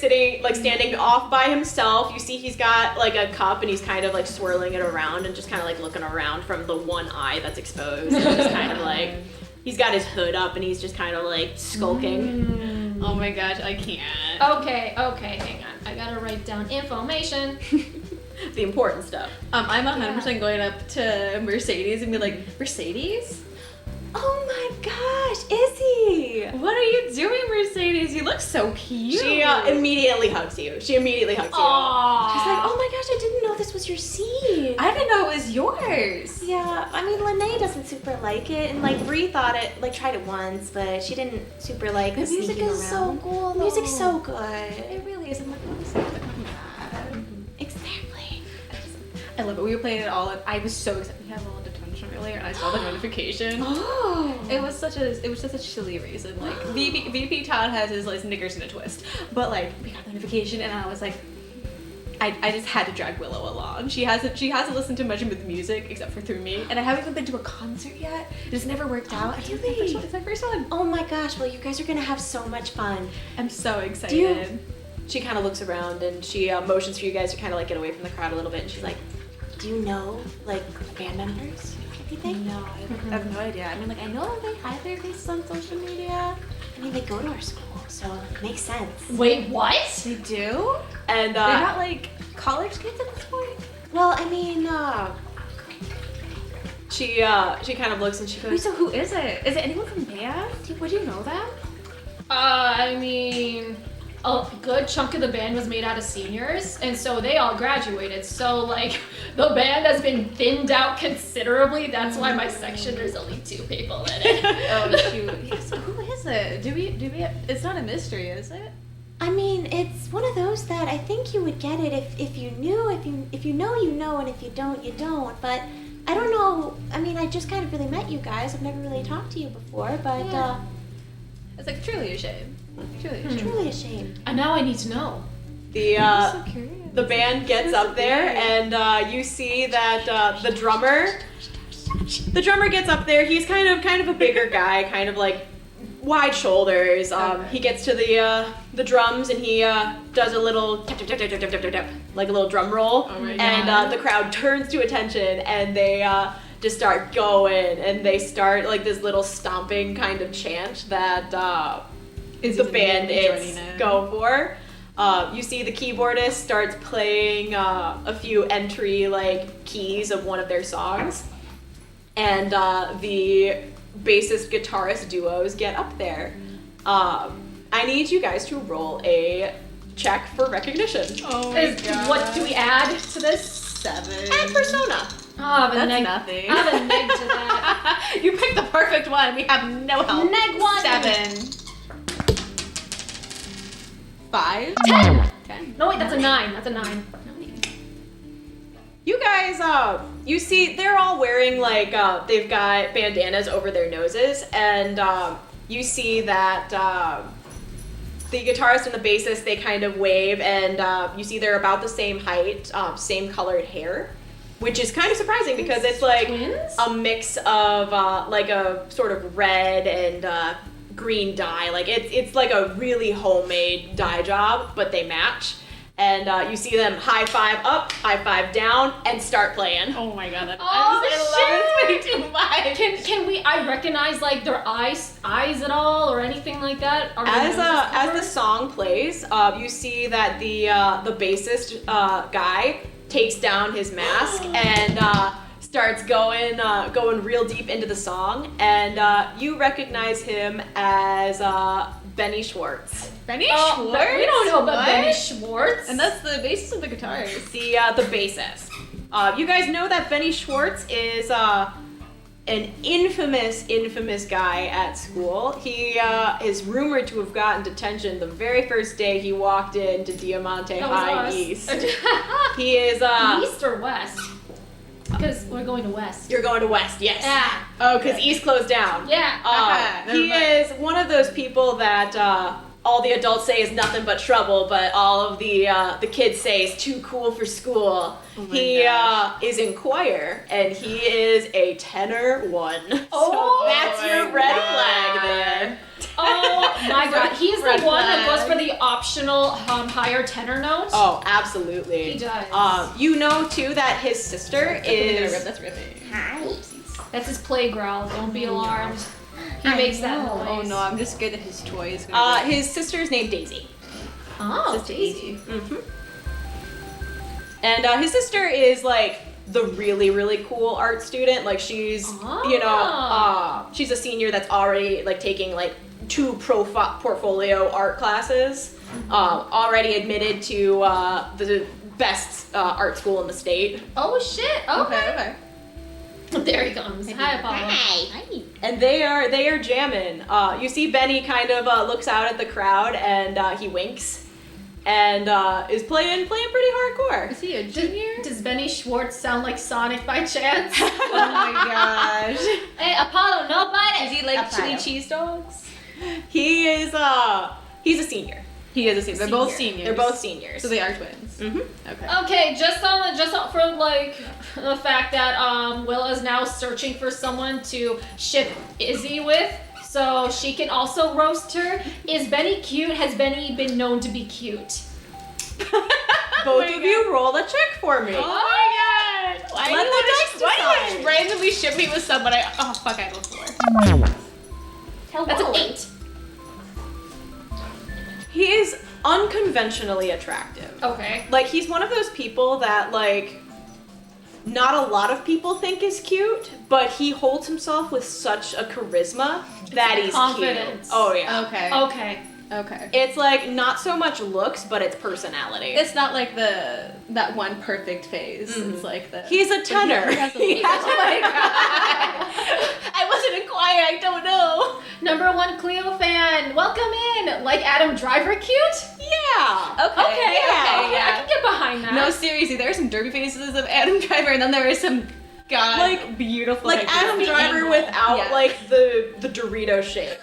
standing off by himself. You see he's got like a cup, and he's kind of like swirling it around and just kind of like looking around from the one eye that's exposed. And just kind of like, he's got his hood up, and he's just kind of like skulking. Oh my gosh, I can't. Okay, hang on. I gotta write down information. The important stuff. I'm 100% going up to Mercedes and be like, Mercedes? Oh my gosh, Izzy! What are you doing, Mercedes? You look so cute. She immediately hugs you. Aww. She's like, oh my gosh, I didn't know this was your scene. I didn't know it was yours. Yeah, I mean, Lene doesn't super like it, and like Bree thought it, like tried it once, but she didn't super like the music sneaking is so around. cool. The music's though. so good. It really is. I'm like, oh, so bad. Exactly. I love it. We were playing it all. And I was so excited. We had a little detention earlier, and I saw the notification. Oh. It was such a silly reason. Like VP Todd has his like Snickers in a twist, but like we got the notification, and I was like, I just had to drag Willow along. She hasn't listened to much of the music except for through me, and I haven't even been to a concert yet. It's never worked out. Really? It's my first one. Oh my gosh, well, you guys are gonna have so much fun. I'm so excited. She kind of looks around, and she motions for you guys to kind of like get away from the crowd a little bit, and she's like, Do you know, like, band members? Anything? No, I have no idea. I mean, like, I know they hide their faces on social media. I mean, they go to our school, so it makes sense. Wait, what? They do? and They're not like college kids at this point? Well, I mean, she kind of looks and she Wait, goes, so who is it? Is it anyone from band? Would you know them? I mean, a good chunk of the band was made out of seniors, and so they all graduated. So, like, the band has been thinned out considerably. That's why my section, there's only 2 people in it. Oh shoot. Yeah, so who is it? Do we it's not a mystery, is it? I mean, it's one of those that I think you would get it if you knew. If you know, you know, and if you don't, you don't. But I don't know. I mean, I just kind of really met you guys. I've never really talked to you before, but Yeah. It's like truly a shame. Truly a shame. truly a shame. And now I need to know. the So curious. the band gets up there, and you see that the drummer gets up there. He's kind of a bigger guy, kind of like wide shoulders. He gets to the drums, and he does a little tap, tap, tap, tap, tap, tap, tap, tap, like a little drum roll, Oh my and God. the crowd turns to attention, and they just start going, and they start like this little stomping kind of chant that the band is going for. You see the keyboardist starts playing a few entry like keys of one of their songs, and the bassist guitarist duos get up there. I need you guys to roll a check for recognition. Oh What do we add to this? 7. And persona. Oh, I have a That's neg. nothing. I have a neg to that. You picked the perfect one. We have no help. Neg 1. 7. 5. 10. No, wait, that's a 9. That's a 9. You guys, you see, they're all wearing like, they've got bandanas over their noses, and you see that the guitarist and the bassist, they kind of wave, and you see they're about the same height, same colored hair, which is kind of surprising because it's like Twins? a mix of like a sort of red and green dye. Like it's like a really homemade dye job, but they match. And you see them high five up, high five down, and start playing. Oh my god, that Oh, I love this way too much. Can we? I recognize like their eyes at all or anything like that? Are their noses As the covered? song plays, you see that the bassist guy takes down his mask and starts going real deep into the song, and you recognize him as Benny Schwartz, Benny Oh, Schwartz? we don't know about What? Benny Schwartz. And that's the bassist of the guitars. the bassist. You guys know that Benny Schwartz is an infamous guy at school. He is rumored to have gotten detention the very first day he walked into Diamante That was High us. East. He is East or West? Because we're going to West. You're going to West, yes. Yeah. Oh, because East closed down. Yeah. Never He mind. is one of those people that all the adults say is nothing but trouble, but all of the kids say is too cool for school. Oh my He gosh. is in choir, and he is a tenor 1. Oh, so that's your my red God. flag there. Oh my god, he's Red the one that flag. goes for the optional higher tenor note. Oh, absolutely. He does. You know too that his sister is. That's ripping. Hi. That's his play growl. Don't be alarmed. He I makes that know. noise. Oh no, I'm just scared that his toy is gonna His sister's named Daisy. Oh, Sister Daisy. Mm-hmm. And his sister is like the really cool art student. Like she's, she's a senior that's already like taking like 2 portfolio art classes. Already admitted to the best art school in the state. Oh shit. Okay. Okay. There he comes. Hi, Apollo. Hi. And they are jamming. You see Benny kind of looks out at the crowd and he winks and is playing pretty hardcore. Is he a junior? Does Benny Schwartz sound like Sonic by chance? Oh my gosh. Hey, Apollo, nobody. Is he like Apollo. chili cheese dogs? He is he's a senior. He is a senior. They're both seniors. They're both seniors. So they are twins. Mhm. Okay. Okay, just for like the fact that Willa is now searching for someone to ship Izzy with, so she can also roast her. Is Benny cute? Has Benny been known to be cute? Both of you roll a check for me. Oh my god! Why Let do the you dice want decide. to just randomly ship me with someone? Oh fuck! I have a 4. That's an 8. He is unconventionally attractive. Okay. Like he's one of those people that like not a lot of people think is cute, but he holds himself with such a charisma that he's confidence. cute. Oh yeah. Okay. Okay. Okay. It's like not so much looks, but it's personality. It's not like that one perfect phase. It's like the. He's a tenor. He has a He little- has oh my god! I wasn't in choir. I don't know. Number 1 Cleo fan, welcome in. Like Adam Driver cute? Yeah. Okay. Okay, Yeah. okay, I can get behind that. No, seriously, there are some derby faces of Adam Driver, and then there is some Like- beautiful. Like Adam Driver without Yeah. like the Dorito shape.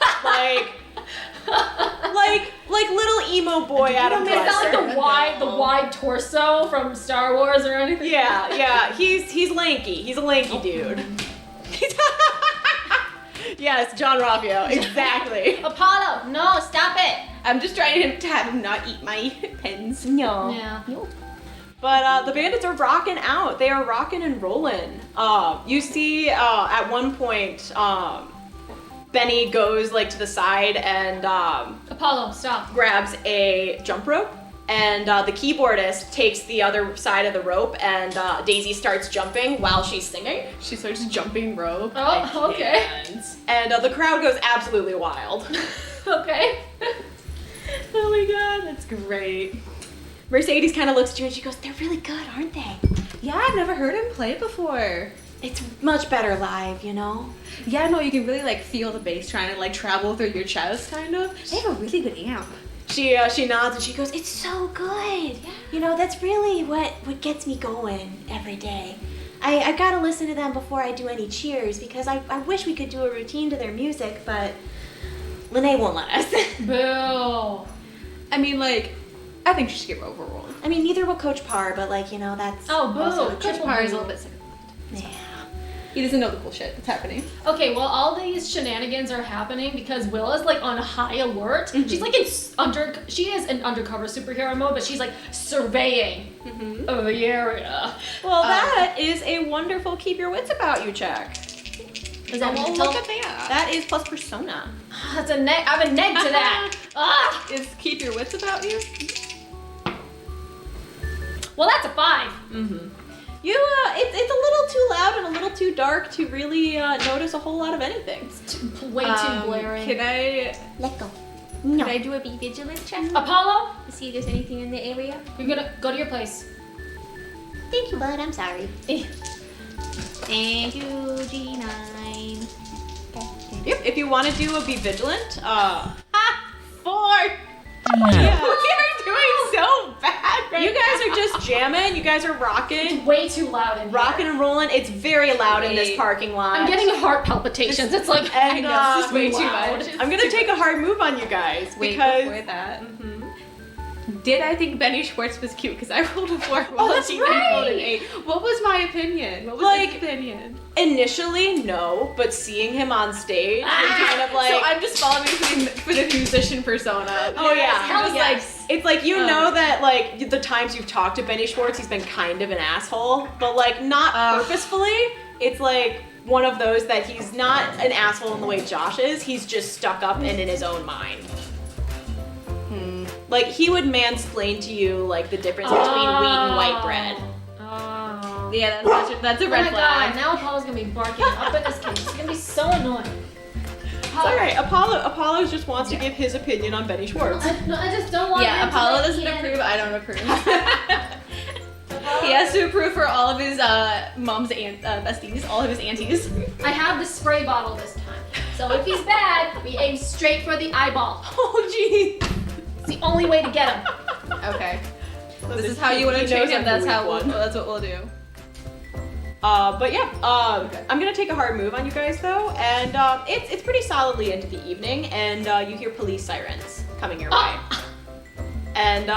Like little emo boy Adam Is Driver. that like the wide torso from Star Wars or anything? Yeah. He's lanky. He's a lanky dude. Yes, John Raffio. Exactly. Apollo, no, stop it. I'm just trying to have him not eat my pens. No. Yeah. But the bandits are rocking out. They are rocking and rolling. You see, at one point, Benny goes like to the side and Apollo, stop. grabs a jump rope, and the keyboardist takes the other side of the rope, and Daisy starts jumping while she's singing, She starts jumping rope. Oh, okay. and the crowd goes absolutely wild. Okay. That's great. Mercedes kind of looks at you and she goes, "They're really good, aren't they?" Yeah, I've never heard him play before. It's much better live, you know? Yeah, no, you can really like feel the bass trying to like travel through your chest, kind of. They have a really good amp. She nods and she goes, "It's so good." Yeah. You know, that's really what gets me going every day. I gotta listen to them before I do any cheers because I wish we could do a routine to their music, but Lene won't let us. Boo. I mean, like, I think she should get overruled. I mean, neither will Coach Parr, but like, you know, that's... Oh, boo. Also, Coach Triple Parr is a boo. little bit sick. Yeah. He doesn't know the cool shit that's happening. Okay, well, all these shenanigans are happening because Willa's like on high alert. Mm-hmm. She's like she is in undercover superhero mode, but she's like surveying the area. Well, that is a wonderful keep your wits about you check. Is that Well, mental? look at that. That is plus persona. That's a neg. I have a neg to that. Ah. Is keep your wits about you? Well, that's a 5. Mm-hmm. You, it's a little too loud and a little too dark to really notice a whole lot of anything. Way too blaring. Can I Let go. No. do a be vigilant check Apollo, to see if there's anything in the area? you're gonna go to your place. Thank you, bud. I'm sorry. Thank you, G9. Yep, if you want to do a be vigilant, 4! yeah. We are doing so bad right You guys are just jamming, you guys are rocking. Way too loud in here. Rocking and rolling. It's very loud in this Wait. parking lot. I'm getting heart palpitations. It's like And, I know, this is way too loud. much. I'm gonna take a hard move on you guys Wait, because before that. Did I think Benny Schwartz was cute? Because I rolled a 4 while that's she right. rolled an 8. What was my opinion? What was Like- his opinion? initially no, but seeing him on stage, you're kind of like, So I'm just following for the musician persona. oh yeah, Hell Just yes. like, it's like you know that like the times you've talked to Benny Schwartz, he's been kind of an asshole, but like not purposefully. It's like one of those that he's not an asshole in the way Josh is. He's just stuck up and in his own mind. Like he would mansplain to you like the difference between wheat and white bread. Oh. Yeah, that's a Oh red my flag. god, now Apollo's gonna be barking up in this case. It's gonna be so annoying. It's all right. Apollo just wants to give his opinion on Benny Schwartz. I just don't want Yeah, him to, Apollo like, doesn't he- approve. I don't approve. He has to approve for all of his mom's besties, all of his aunties. I have the spray bottle this time. So if he's bad, we aim straight for the eyeball. Oh geez. It's the only way to get him. Okay. This is how you want to He treat knows him. I'm That's the how weak we'll, one. that's what we'll do. But yeah, I'm gonna take a hard move on you guys though, and it's pretty solidly into the evening, and you hear police sirens coming your way. And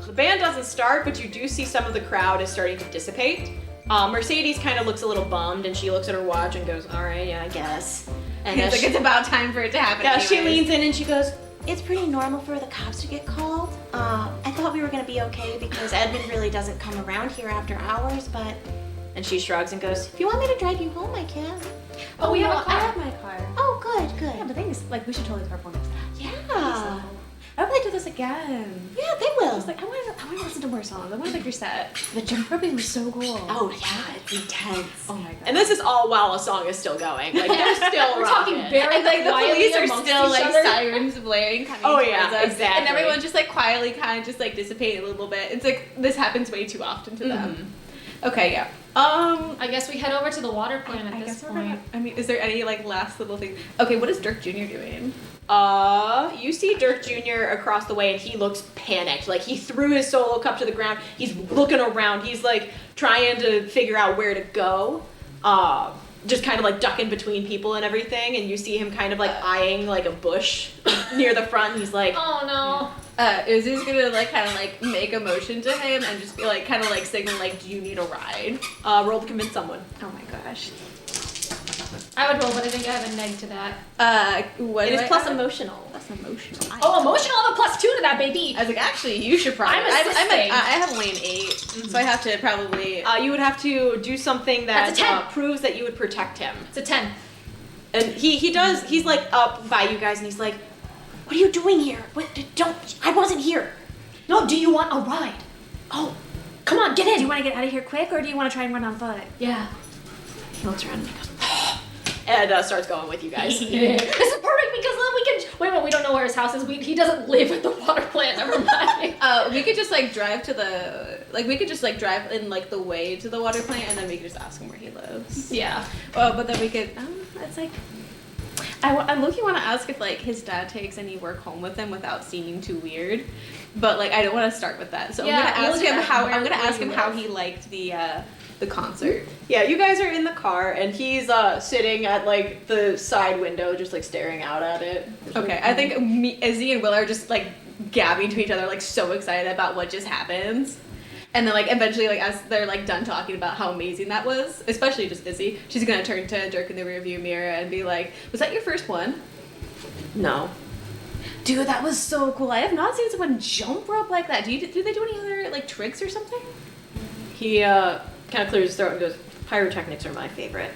the band doesn't start, but you do see some of the crowd is starting to dissipate. Mercedes kind of looks a little bummed, and she looks at her watch and goes, "All right, yeah, I guess." And It's like it's about time for it to happen. yeah, she anyways. leans in and she goes, It's pretty normal for the cops to get called. I thought we were gonna be okay because Edmund really doesn't come around here after hours, but and she shrugs and goes, if you want me to drive you home, I can. Oh, we have a I car. have my car. Oh, good, Yeah, good. the thing is, like, we should totally carpool next time. Yeah. I would like to do this again. Yeah, they will. I was like, I want to listen to more songs. I want to like your set. The jump roping was so cool. Oh, yeah, it's intense. Oh my god. and this is all while a song is still going. Like they're still We're talking rocking. very And like the quietly police are amongst still each like other. sirens blaring coming Oh, towards yeah, us. exactly. And everyone just like quietly kind of just like dissipate a little bit. It's like this happens way too often to them. Okay, yeah. I guess we head over to the water plant at I this guess we're point. gonna, I mean, is there any like last little thing? Okay, what is Dirk Jr. doing? You see Dirk Jr. across the way and he looks panicked. Like he threw his solo cup to the ground. He's looking around. He's like trying to figure out where to go. Just kind of like ducking between people and everything. And you see him kind of like eyeing like a bush near the front. He's like, Oh no. Izzy's gonna like kind of like make a motion to him and just be like kind of like signal like, do you need a ride? roll to convince someone. Oh my gosh. I would roll, but I think I have a neg to that. What It do is I plus add? emotional. Plus emotional. Oh, emotional, I have a +2 to that, baby. I was like, actually, you should probably. I'm I assisting. have only an 8, so I have to probably. You would have to do something that That's a 10. proves that you would protect him. It's a 10. And he does. He's like up by you guys and he's like, What are you doing here? What? Don't. I wasn't here. No, do you want a ride? Oh, Come on, get in. Do you want to get out of here quick, or do you want to try and run on foot? Yeah. he looks around and he goes, and starts going with you guys. This is perfect because then we can. Wait a minute, we don't know where his house is. He doesn't live at the water plant. Never mind. We could just like drive to the we could just like drive in like the way to the water plant, and then we could just ask him where he lives. Yeah. But then we could. It's like I low-key want to ask if like his dad takes any work home with him without seeming too weird, but like I don't want to start with that. So Yeah, I'm gonna ask him how where you how live. he liked the concert. Yeah, you guys are in the car, and he's sitting at like the side window, just like staring out at it. Okay, I think Izzy and Willa are just like gabbing to each other, like so excited about what just happened. And then like eventually, like as they're like done talking about how amazing that was, especially just Izzy, she's gonna turn to Dirk in the rearview mirror and be like, "Was that your first one?" No. Dude, that was so cool. I have not seen someone jump rope like that. Do they do any other like tricks or something? He kind of clears his throat and goes, "Pyrotechnics are my favorite."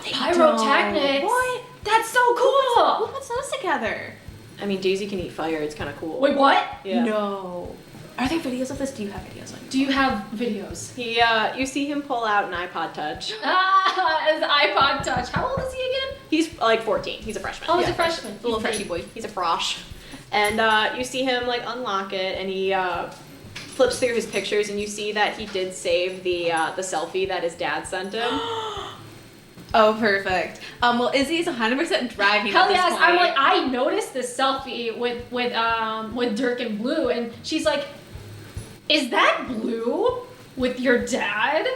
Pyrotechnics. What? That's so cool. Who puts those together? I mean, Daisy can eat fire. It's kind of cool. Wait, what? Yeah. No. Are there videos of this? Do you have videos of it? Do you have videos? He you see him pull out an iPod Touch. His iPod Touch. How old is he again? He's like 14. He's a freshman. Oh, he's a freshman. The little freshy boy. He's a frosh. And you see him like unlock it, and he flips through his pictures, and you see that he did save the selfie that his dad sent him. Oh, perfect. Well, Izzy's 100% driving. Hell at this yes! point. I'm like, I noticed this selfie with Dirk and Blue, and she's like, "Is that Blue with your dad?"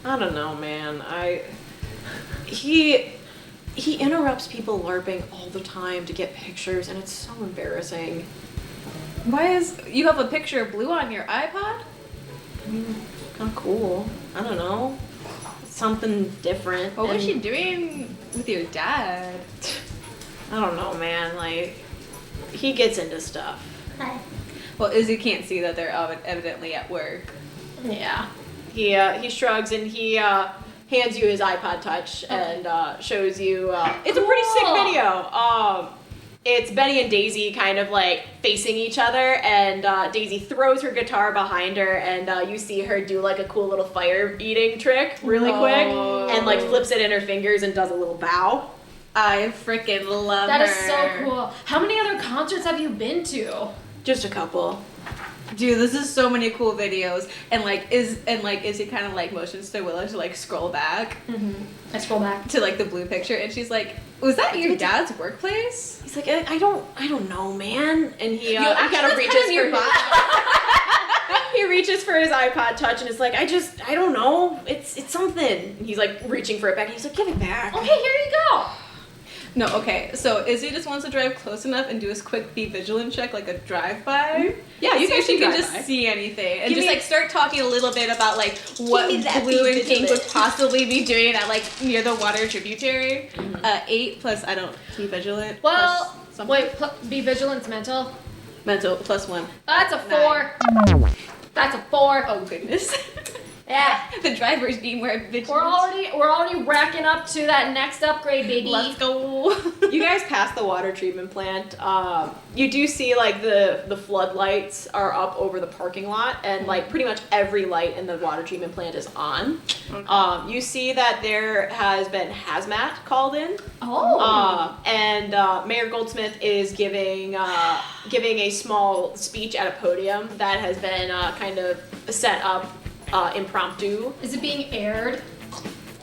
I don't know, man. He interrupts people LARPing all the time to get pictures, and it's so embarrassing. Why is you have a picture of Blue on your iPod? I mean, kind of cool. I don't know. Something different. What was and- she doing with your dad? I don't know, man. Like, he gets into stuff. Hi. Well, Izzy can't see that they're evidently at work. Yeah. He shrugs and he hands you his iPod Touch and shows you. It's a pretty sick Cool. video. It's Benny and Daisy kind of like facing each other, and Daisy throws her guitar behind her, and you see her do like a cool little fire eating trick really quick, and like flips it in her fingers and does a little bow. I freaking love That her. is so cool. How many other concerts have you been to? Just a couple. Dude, this is so many cool videos, and Izzy kind of like motions to Willa to like scroll back I scroll back. to like the Blue picture, and she's like, "Was that your dad's workplace?" He's like, I don't know, man. And he kind actually, of reaches that's for your his, he reaches for his iPod Touch and is like, I don't know. It's something. And he's like reaching for it back. And he's like, give it back. Okay, here you go. No, okay. So Izzy just wants to drive close enough and do his quick be vigilant check, like a drive-by. Yeah, you so guys she can can drive by. just see anything and Give just me- like start talking a little bit about like what me that Blue be and Pink would vigilant. possibly be doing at like near the water tributary. 8 plus I don't be vigilant. Well, plus something. wait, be vigilance mental. Mental plus 1. That's a 4. That's a 4. Oh goodness. Yeah. The drivers need more vigilant. We're already racking up to that next upgrade, baby. Let's go. You guys pass the water treatment plant. You do see like the floodlights are up over the parking lot, and like pretty much every light in the water treatment plant is on. You see that there has been hazmat called in. Oh. And Mayor Goldsmith is giving a small speech at a podium that has been kind of set up impromptu. Is it being aired?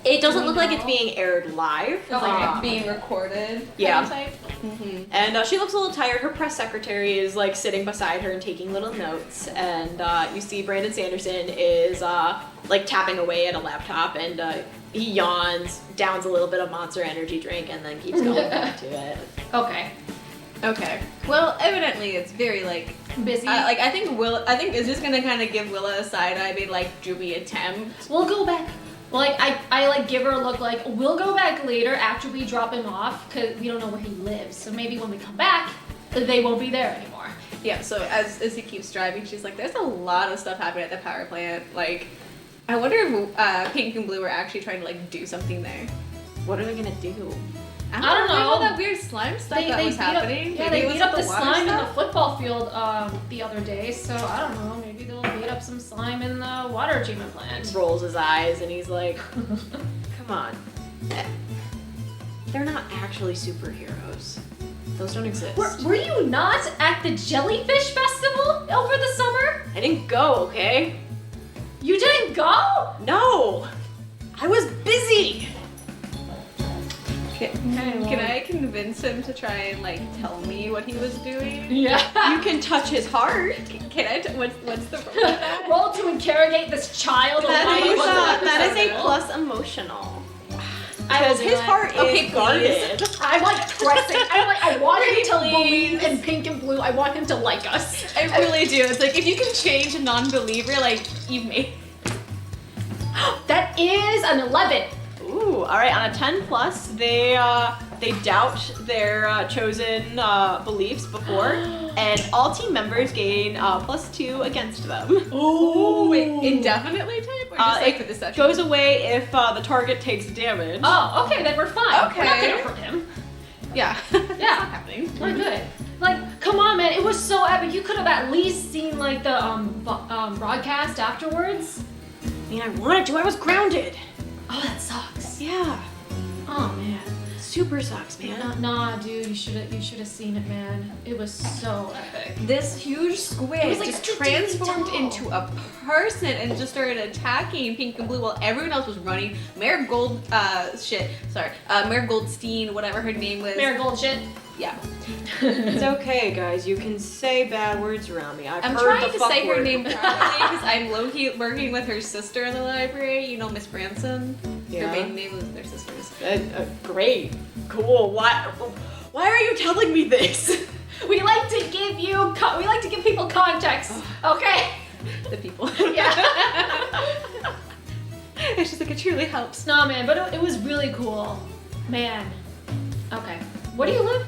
It doesn't look like know? it's being aired live. It's like being recorded. Yeah. Kind of And she looks a little tired. Her press secretary is like sitting beside her and taking little notes. And you see Brandon Sanderson is like tapping away at a laptop, and he yawns, downs a little bit of Monster Energy drink, and then keeps going back to it. Okay. Okay. Well, evidently it's very like Busy. I think Izzy's gonna kind of give Willa a side eye, be like, "Do we attempt?" We'll go back. Like I like give her a look like we'll go back later after we drop him off because we don't know where he lives. So maybe when we come back, they won't be there anymore. Yeah. So as Izzy keeps driving, she's like, "There's a lot of stuff happening at the power plant. Like, I wonder if Pink and Blue are actually trying to like do something there." What are they gonna do? I don't know. All that weird slime stuff that was happening. Yeah, Maybe they it was beat at up the water slime in stuff? the football field the other day. So I don't know. Maybe they'll beat up some slime in the water treatment plant. Rolls his eyes and he's like, come on. They're not actually superheroes. Those don't exist. Were you not at the Jellyfish Festival over the summer? I didn't go, okay? You didn't go? No! I was busy! Can I convince him to try and like tell me what he was doing? Yeah. You can touch his heart. Can I? What's the role of that? Roll to interrogate this child. That is a plus emotional. Because his heart is guarded. I'm like pressing. I want him to believe in pink and blue. I want him to like us. I really do. It's like if you can change a non-believer, like you've made. That is an 11. Ooh, all right. On a 10 plus, they doubt their chosen beliefs before, and all team members gain +2 against them. Ooh. Wait, indefinitely type or just like for this session? Goes away if the target takes damage. Oh, okay, then we're fine. Okay. We're not gonna hurt him. Yeah. Yeah. Not happening. We're good. Like, come on, man. It was so epic. You could have at least seen like the broadcast afterwards. I mean, I wanted to. I was grounded. Oh, that sucks. Yeah. Oh man. Super sucks, man. Nah, dude. You should have seen it, man. It was so epic. This huge squid It was, like, just ridiculously transformed tall. into a person and just started attacking Pink and Blue while everyone else was running. Mayor Goldstein, whatever her name was. Marigold shit. Yeah. It's okay, guys. You can say bad words around me. I'm heard trying the to fuck say her word. name properly because I'm low-key working with her sister in the library. You know Miss Branson? Yeah. Her maiden name was their sister's. Great. Cool. Why are you telling me this? We like to give people context. Okay. The people. Yeah. It's just like it truly helps. No, man, but it was really cool. Man. Okay. Where do you live?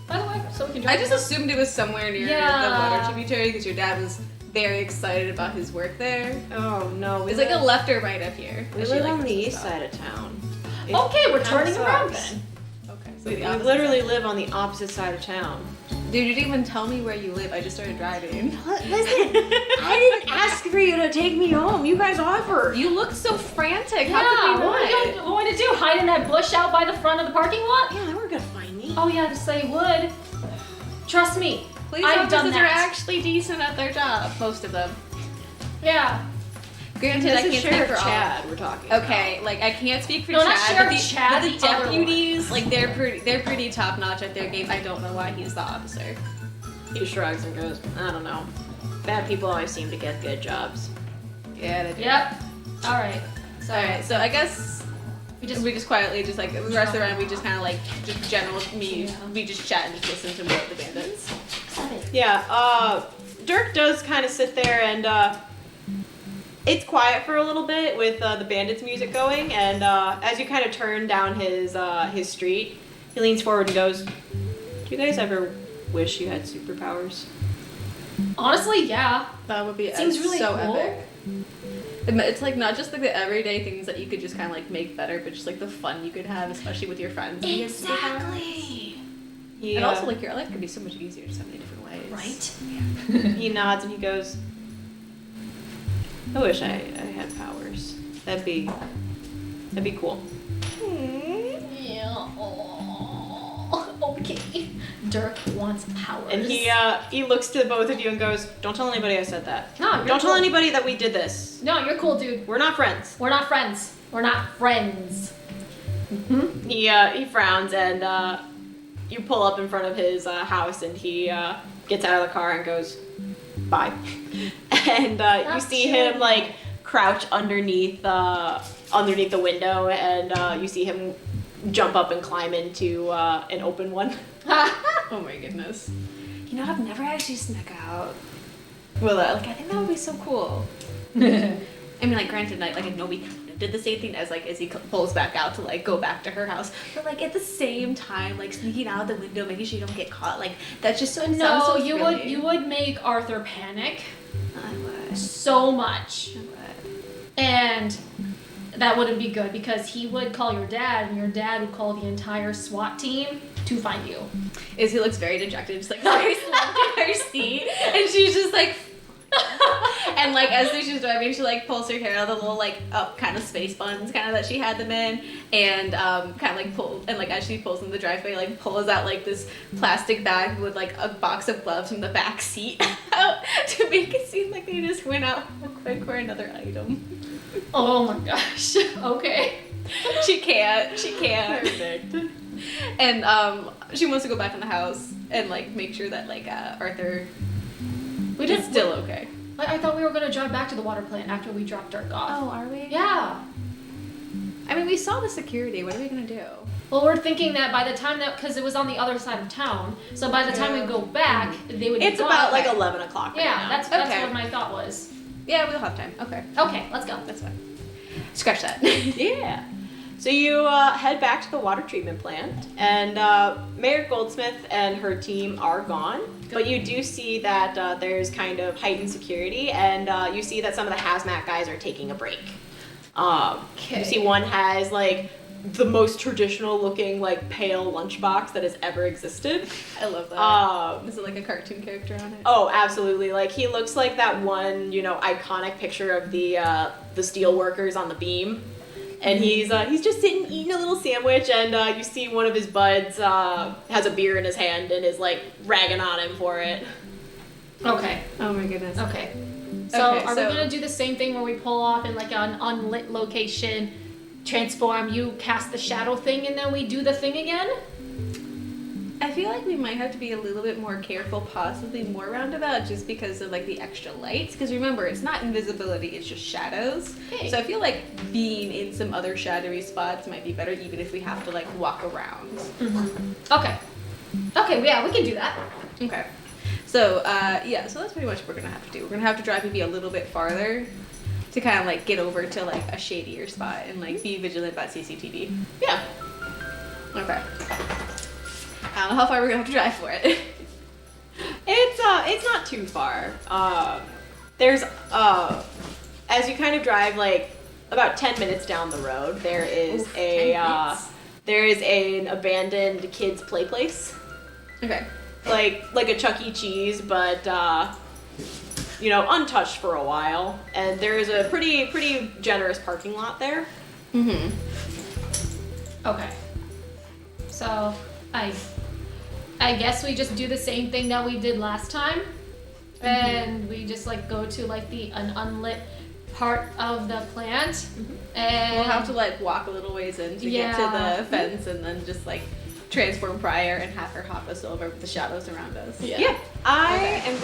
By the way, so we can I drive. just assumed it was somewhere near Yeah. the water tributary because your dad was very excited about his work there. Oh no. It's like a left or right up here. We live on the east side of town. It Okay, we're kinda turning around sucks. then. Okay. So We the opposite literally side. live on the opposite side of town. Dude, you didn't even tell me where you live. I just started driving. Listen, I didn't ask for you to take me home. You guys offered. You looked so frantic. Yeah, How could we what are you not? going to do? Hide in that bush out by the front of the parking lot? Yeah, they weren't gonna find me. Oh yeah, just say would. Trust me. Police I've done officers that. are actually decent at their job. Most of them. Yeah. Granted, I This is can't speak Sheriff for all. Chad we're talking about. Okay, like I can't speak for No, not Chad, Sheriff but Chad, the the other one. deputies, like they're pretty top notch at their game. I don't know why he's the officer. He shrugs and goes, I don't know. Bad people always seem to get good jobs. Yeah, they do. Yep. All right. So, alright, so I guess we just quietly just like the rest of the round we just kind of like just general we just chat and just listen to what the bandits. Yeah, Dirk does kind of sit there and it's quiet for a little bit with the bandits music going, and as you kind of turn down his street, he leans forward and goes, do you guys ever wish you had superpowers? Honestly, yeah. That would be Seems really so cool. epic. It's like not just like the everyday things that you could just kind of like make better, but just like the fun you could have, especially with your friends. when you have superpowers. He, And also like your life could be so much easier in so many different ways. Right? he nods and he goes, I wish I had powers. That'd be cool. Yeah. Oh, okay. Dirk wants powers. And he looks to both of you and goes, don't tell anybody I said that. No, you're Don't tell cool. anybody that we did this. No, you're cool, dude. We're not friends. We're not friends. We're not friends. Mm-hmm. He frowns and you pull up in front of his house and he gets out of the car and goes, bye. And you see him like crouch underneath the window, and you see him jump up and climb into an open one. Oh my goodness. You know, I've never actually snuck out. Willa, like I think that would be so cool. I mean, like granted, like I know we did the same thing as like Izzy pulls back out to like go back to her house, but like at the same time, like sneaking out the window, making sure you don't get caught, like that's just so. No, sounds so you thrilling. would make Arthur panic I would. so much. I would. And that wouldn't be good because he would call your dad, and your dad would call the entire SWAT team to find you. Izzy looks very dejected, just like very slumped in her seat, and she's just like. And like as she's driving, she like pulls her hair out of the little like up kind of space buns kind of that she had them in, and kind of like pull and like as she pulls in the driveway, like pulls out like this plastic bag with like a box of gloves from the back seat out to make it seem like they just went out real quick for another item. Oh my gosh. Okay. She can't. Perfect. And she wants to go back in the house and like make sure that like Arthur is still okay. I thought we were gonna drive back to the water plant after we dropped Dirk off. Oh, are we? Yeah. I mean, we saw the security. What are we gonna do? Well, we're thinking that by the time because it was on the other side of town, so by the time we go back, they would be It's gone. about like 11 o'clock right Yeah, now. that's Okay. what my thought was. Yeah, we'll have time. Okay, Okay, let's go. that's fine. Scratch that. Yeah. So you head back to the water treatment plant, and Mayor Goldsmith and her team are gone. But you do see that there's kind of heightened security, and you see that some of the hazmat guys are taking a break. You see one has like the most traditional looking like pale lunchbox that has ever existed. I love that. Is it like a cartoon character on it? Oh, absolutely. Like he looks like that one, iconic picture of the steel workers on the beam. And he's just sitting eating a little sandwich, and you see one of his buds has a beer in his hand and is like ragging on him for it. Okay. Oh my goodness. Okay. So Okay, are so- we gonna do the same thing where we pull off in like an unlit location, transform, you cast the shadow thing, and then we do the thing again? I feel like we might have to be a little bit more careful, possibly more roundabout, just because of like the extra lights. Because remember, it's not invisibility; it's just shadows. Hey. So I feel like being in some other shadowy spots might be better, even if we have to like walk around. Okay. Okay, yeah, we can do that. Okay. So yeah, so that's pretty much what we're gonna have to do. We're gonna have to drive maybe a little bit farther to kind of like get over to like a shadier spot and like be vigilant about CCTV. Yeah. Okay. I don't know how far we're gonna have to drive for it. It's not too far. There's as you kind of drive like about 10 minutes down the road, there is there is an abandoned kids play place. Okay. Like a Chuck E. Cheese, but untouched for a while. And there is a pretty generous parking lot there. Mm-hmm. Okay. So I guess we just do the same thing that we did last time, and we just like go to like an unlit part of the plant, and We'll have to like walk a little ways in to get to the fence, and then just like transform Prior and have her hop us over with the shadows around us. Yeah. I am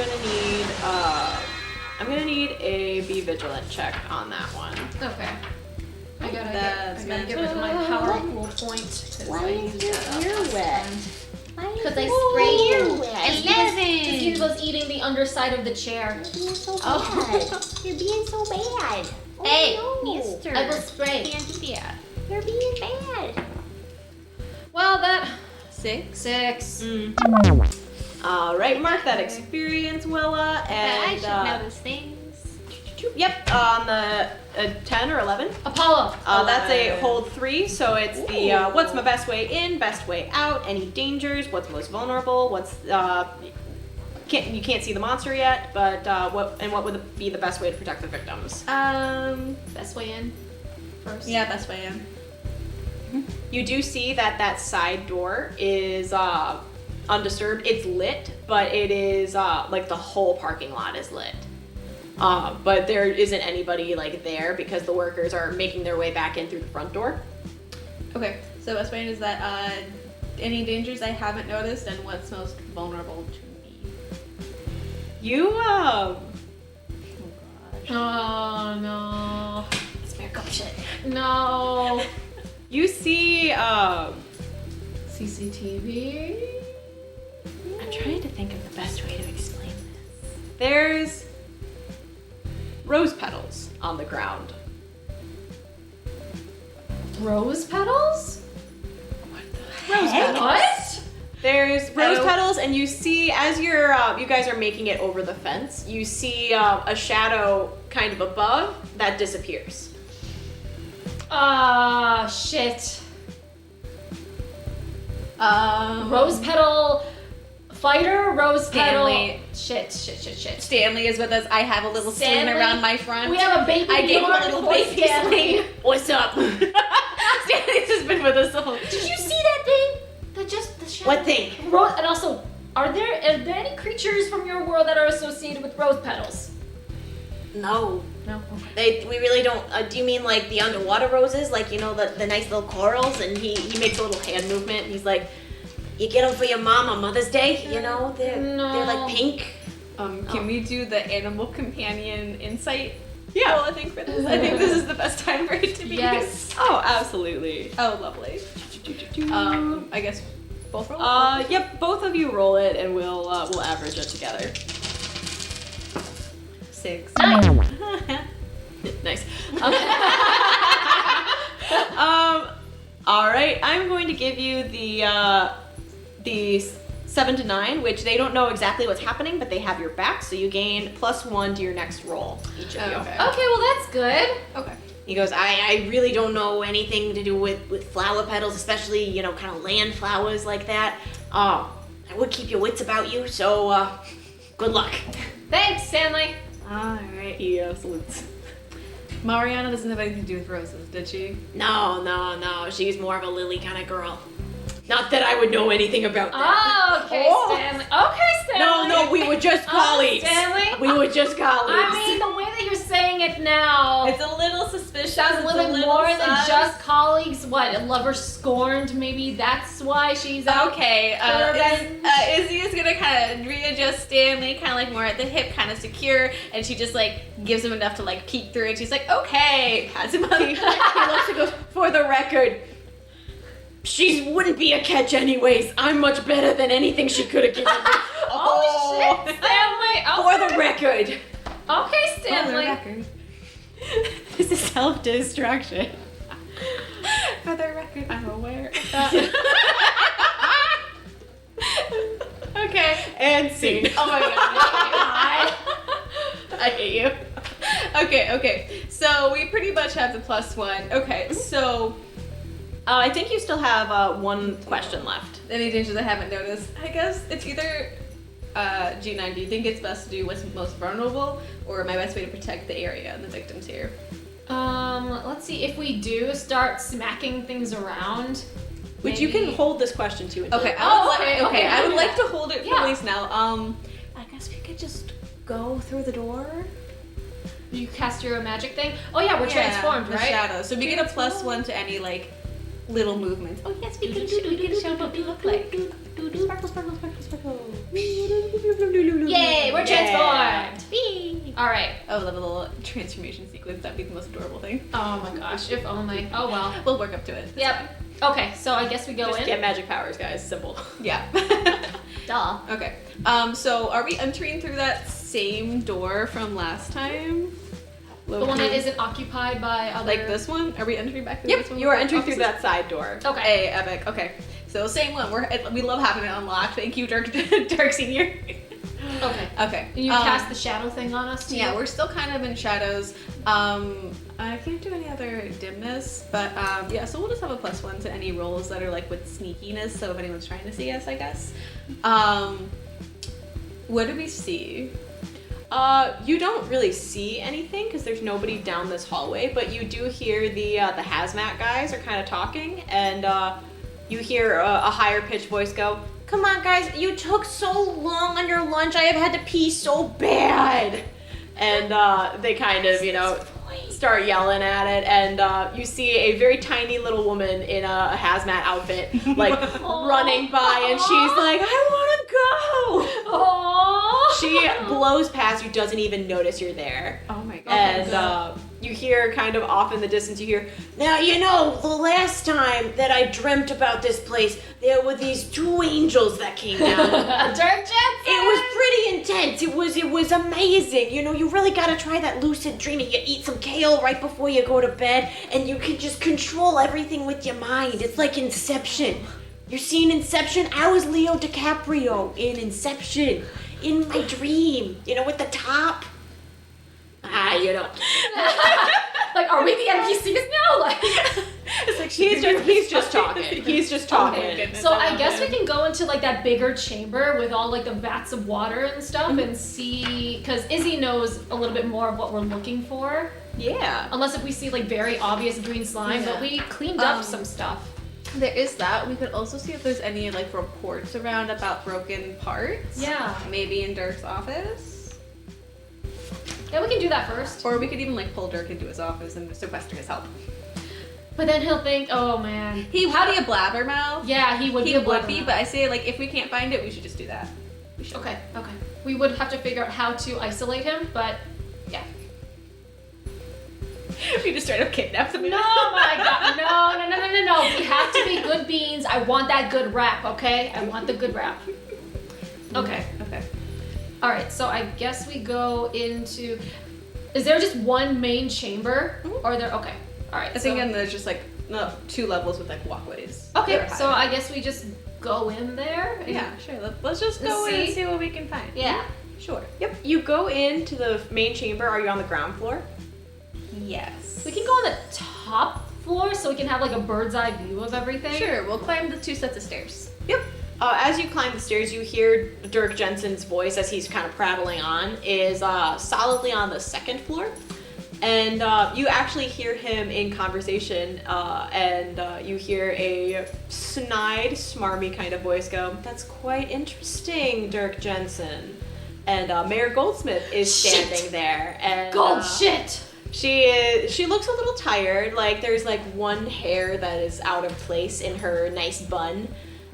gonna need a be vigilant check on that one. Okay. I gotta That's get rid of my power pool point. 'cause Why I is used your that up ear last wet? time. Because I sprayed you. wet. He was eating the underside of the chair. You're being so bad. You're being so bad. Oh, Hey, no. mister. I will spray. Can't do that. You're being bad. Well, that 6. 6. All right, mark that experience, Willa, and I should know those things. Yep, on the 10 or 11. Apollo. That's a hold 3, so it's the what's my best way in, best way out, any dangers, what's most vulnerable, what's you can't see the monster yet, but what would be the best way to protect the victims? Best way in first. Yeah, best way in. You do see that side door is undisturbed. It's lit, but it is like the whole parking lot is lit. But there isn't anybody like there because the workers are making their way back in through the front door. Okay, so best way is that any dangers I haven't noticed and what's most vulnerable to me. You Oh gosh. Oh no. It's miracle shit. No. you see CCTV. I'm trying to think of the best way to explain this. There's rose petals on the ground. Rose petals? Rose petals. What? There's rose Oh. petals, and you see as you guys are making it over the fence, you see a shadow kind of above that disappears. Ah, shit. Um, Rose petal Spider, Rose Stanley. Petal. Shit. Stanley is with us. I have a little sling Stanley. around my front. We have a baby I gave him a Bjorn little for baby Stanley. sling. What's up? Stanley's just been with us the whole. Did you see that thing? The shadow. What thing? Rose, and also, are there any creatures from your world that are associated with rose petals? No. No. Okay. We really don't. Do you mean like the underwater roses? Like, you know, the nice little corals? And he makes a little hand movement. And he's like, you get them for your mom on Mother's Day, you know? They're like pink. Can we do the animal companion insight? Yeah. roll, I think, for this. I think this is the best time for it to be Yes. Oh, absolutely. Oh, lovely. I guess both roll? Yep, both of you roll it and we'll average it together. 6. Nice. All right, I'm going to give you the 7 to 9, which they don't know exactly what's happening, but they have your back, so you gain +1 to your next roll, each of you. Okay. Okay, well that's good. Okay. He goes, I really don't know anything to do with flower petals, especially, you know, kind of land flowers like that. I would keep your wits about you, so good luck. Thanks, Stanley. Alright, he salutes. Mariana doesn't have anything to do with roses, did she? No, she's more of a lily kind of girl. Not that I would know anything about that. Oh, okay, Oh. Stanley. Okay, Stanley. No, we were just colleagues. Stanley. We were just colleagues. I mean, the way that you're saying it now. It's a little suspicious. Sounds a It's little bit more than sus. just colleagues. What, a lover scorned? Maybe that's why she's out. Okay, Revenge. Izzy is gonna kind of readjust Stanley, kind of like more at the hip, kind of secure, and she just like gives him enough to like peek through, and she's like, okay, pats him on the He looks and goes, for the record, she wouldn't be a catch anyways. I'm much better than anything she could have given me. Oh, shit, Stanley. For the record. Okay, Stanley. This is self-destruction. For the record, I'm aware. Okay. And scene. Oh my god. I hate you. Okay. So we pretty much have the +1. Okay, so I think you still have one question left. any dangers I haven't noticed? I guess it's either G9. Do you think it's best to do what's most vulnerable, or my best way to protect the area and the victims here? Let's see. If we do start smacking things around, Which you can hold this question to. Okay. Okay, I would do like that. to hold it for Yeah. at least now. I guess we could just go through the door. You cast your magic thing. Oh yeah, we're transformed, the right? shadow. So we get a +1 to any like little movements. Oh yes, we can show what we look like. Yay, we're transformed. Whee! All right. Oh, the little transformation sequence. That'd be the most adorable thing. Oh my gosh, if only. Oh well. We'll work up to it. Yep. Okay, so I guess we go Just in. get magic powers, guys. Simple. Yeah. Duh. Okay. So are we entering through that same door from last time? The one that isn't occupied by other. Like this one? Are we entering back through this Yep, one? you are entering through Okay. that side door. Okay. Hey, epic. Okay. So same one. We love having it unlocked. Thank you, Dark Senior. Okay. Okay. And you cast the shadow thing on us too. Yeah, we're still kind of in shadows. I can't do any other dimness, but yeah, so we'll just have a +1 to any rolls that are like with sneakiness, so if anyone's trying to see us, I guess. What do we see? You don't really see anything because there's nobody down this hallway, but you do hear the hazmat guys are kind of talking, and you hear a higher pitched voice go, "Come on, guys! You took so long on your lunch. I have had to pee so bad." And they kind of, you know, start yelling at it, and you see a very tiny little woman in a hazmat outfit, like running by, and she's like, "I want to go." Aww. She blows past you, doesn't even notice you're there. Oh my god. And you hear kind of off in the distance, you hear, "Now, you know, the last time that I dreamt about this place, there were these 2 angels that came down. Dirk Jetson. It was pretty intense. It was amazing. You know, you really gotta try that lucid dreaming. You eat some kale right before you go to bed, and you can just control everything with your mind. It's like Inception. You're seeing Inception? I was Leo DiCaprio in Inception. In my dream. You know, with the top. You know. Like, are we the NPCs now? Like. It's like he's just talking. He's just talking. Oh my goodness, So I I love guess it. we can go into like that bigger chamber with all like the vats of water and stuff and see, because Izzy knows a little bit more of what we're looking for. Yeah. Unless if we see like very obvious green slime, but Yeah. we cleaned up some stuff. There is that. We could also see if there's any like reports around about broken parts. Yeah. Maybe in Dirk's office. Yeah, we can do that first. Or we could even like pull Dirk into his office and sequester his help. But then he'll think, oh man. How do you blabbermouth? Yeah, he would be He a would be, blabbermouth. but I say like if we can't find it, we should just do that. We should. Okay. We would have to figure out how to isolate him, but yeah. We just straight up kidnap him. No, my God. No. We have to be good beans. I want that good rap, okay? I want the good rap. Okay. Okay. All right, so I guess we go into. Is there just one main chamber? Or there. Okay. All right. I think then there's just like two levels with like walkways. that Okay, are so high. I guess we just go in there. and- Yeah, sure. Let's just go in and See? see what we can find. Yeah. Sure. Yep. You go into the main chamber. Are you on the ground floor? Yes. We can go on the top floor so we can have like a bird's eye view of everything. Sure. We'll climb the 2 sets of stairs. Yep. As you climb the stairs, you hear Dirk Jensen's voice as he's kind of prattling on, is solidly on the 2nd floor. And you actually hear him in conversation, and you hear a snide, smarmy kind of voice go, "That's quite interesting, Dirk Jensen." And Mayor Goldsmith is standing there. And Gold shit! She looks a little tired, like there's like one hair that is out of place in her nice bun.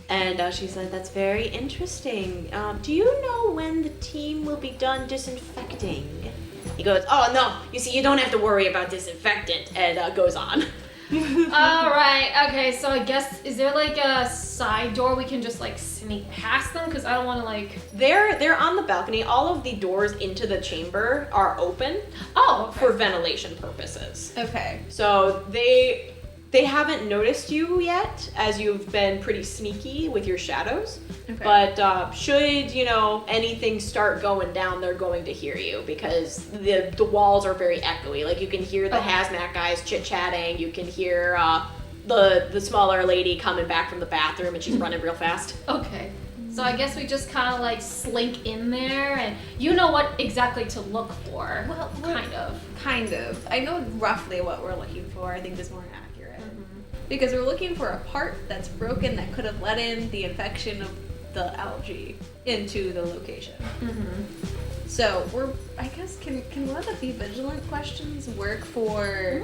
And she said, "That's very interesting. Do you know when the team will be done disinfecting?" He goes, "Oh no, you see, you don't have to worry about disinfectant," and goes on. All right. Okay. So I guess is there like a side door we can just like sneak past them? Because I don't want to like. They're on the balcony. All of the doors into the chamber are open Oh. Okay. for ventilation purposes. Okay. So they haven't noticed you yet, as you've been pretty sneaky with your shadows. Okay. But should anything start going down, they're going to hear you because the walls are very echoey. Like you can hear the hazmat guys chit chatting. You can hear the smaller lady coming back from the bathroom, and she's running real fast. Okay. So I guess we just kind of like slink in there, and you know what exactly to look for. Well, kind of. I know roughly what we're looking for. I think is more accurate. Because we're looking for a part that's broken that could have let in the infection of the algae into the location. So I guess, can one of the be vigilant questions work for?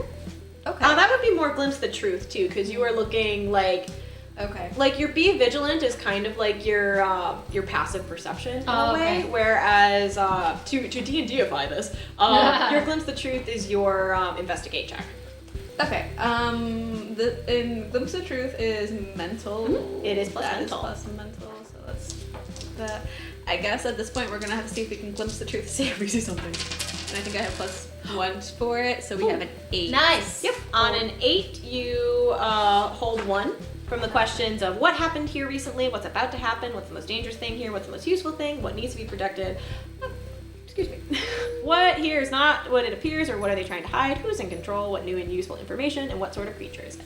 Okay. That would be more glimpse the truth too, because you are looking like your be vigilant is kind of like your passive perception in a way, whereas to D&Dify this, your glimpse the truth is your investigate check. Okay. In glimpse of truth is mental. It is plus That mental. is plus mental. So that's that. I guess at this point we're gonna have to see if we can glimpse the truth to see if we see something. And I think I have +1 for it, so we have an 8. Nice. Yep. On an 8, you hold 1 from the questions of what happened here recently, what's about to happen, what's the most dangerous thing here, what's the most useful thing, what needs to be protected. Excuse me. What here is not what it appears, or what are they trying to hide? Who's in control? What new and useful information, and what sort of creature is it?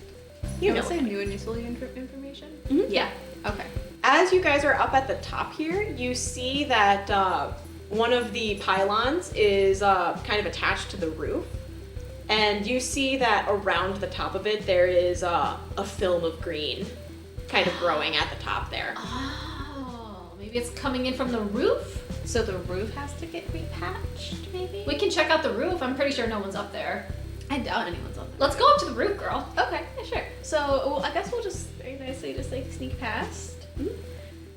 You say new and useful information? Yeah. Okay. As you guys are up at the top here, you see that one of the pylons is kind of attached to the roof. And you see that around the top of it, there is a film of green kind of growing at the top there. Oh, maybe it's coming in from the roof? So the roof has to get repatched, maybe? We can check out the roof. I'm pretty sure no one's up there. I doubt anyone's on Let's go up to the roof, girl. Okay, yeah, sure. So I guess we'll just very nicely just like sneak past.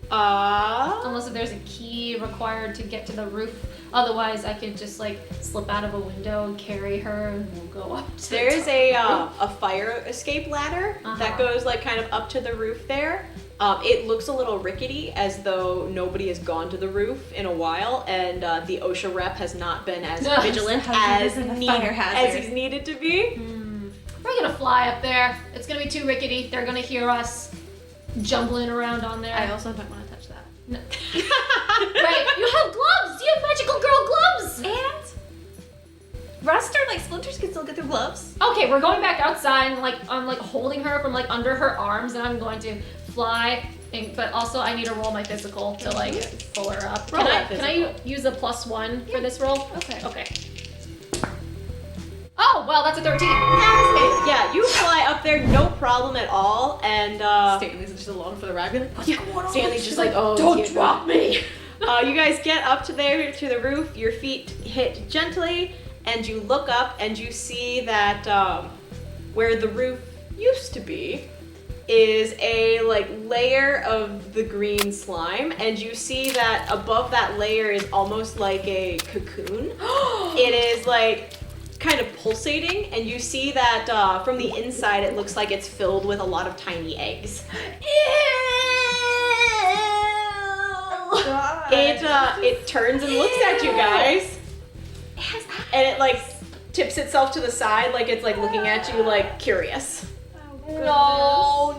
Unless if there's a key required to get to the roof. Otherwise, I could just like slip out of a window and carry her, and we'll go up to There the is top. a fire escape ladder that Uh-huh. goes like kind of up to the roof there. It looks a little rickety, as though nobody has gone to the roof in a while, and the OSHA rep has not been as Yes, vigilant has as, been a fire hazard. he's needed to be. We're gonna fly up there. It's gonna be too rickety. They're gonna hear us jumbling around on there. I also don't want to touch that. No. Right, you have gloves! You have magical girl gloves! And Rust are like splinters can still get through gloves. Okay, we're going back outside and I'm like holding her from like under her arms and I'm going to fly. But also I need to roll my physical to like pull her up. Roll that Can I use a +1 for this roll? Okay. Okay. Oh, well, that's a 13. Yeah, you fly up there, no problem at all, and Stanley's just along for the ride. Be like, what's going on? Stanley's just like, oh, Don't drop me. You guys get up to the roof. Your feet hit gently, and you look up and you see that where the roof used to be is a like layer of the green slime, and you see that above that layer is almost like a cocoon. It is like kind of pulsating, and you see that from the inside it looks like it's filled with a lot of tiny eggs. It turns and looks at you guys, and it like tips itself to the side like it's like looking at you like curious. No.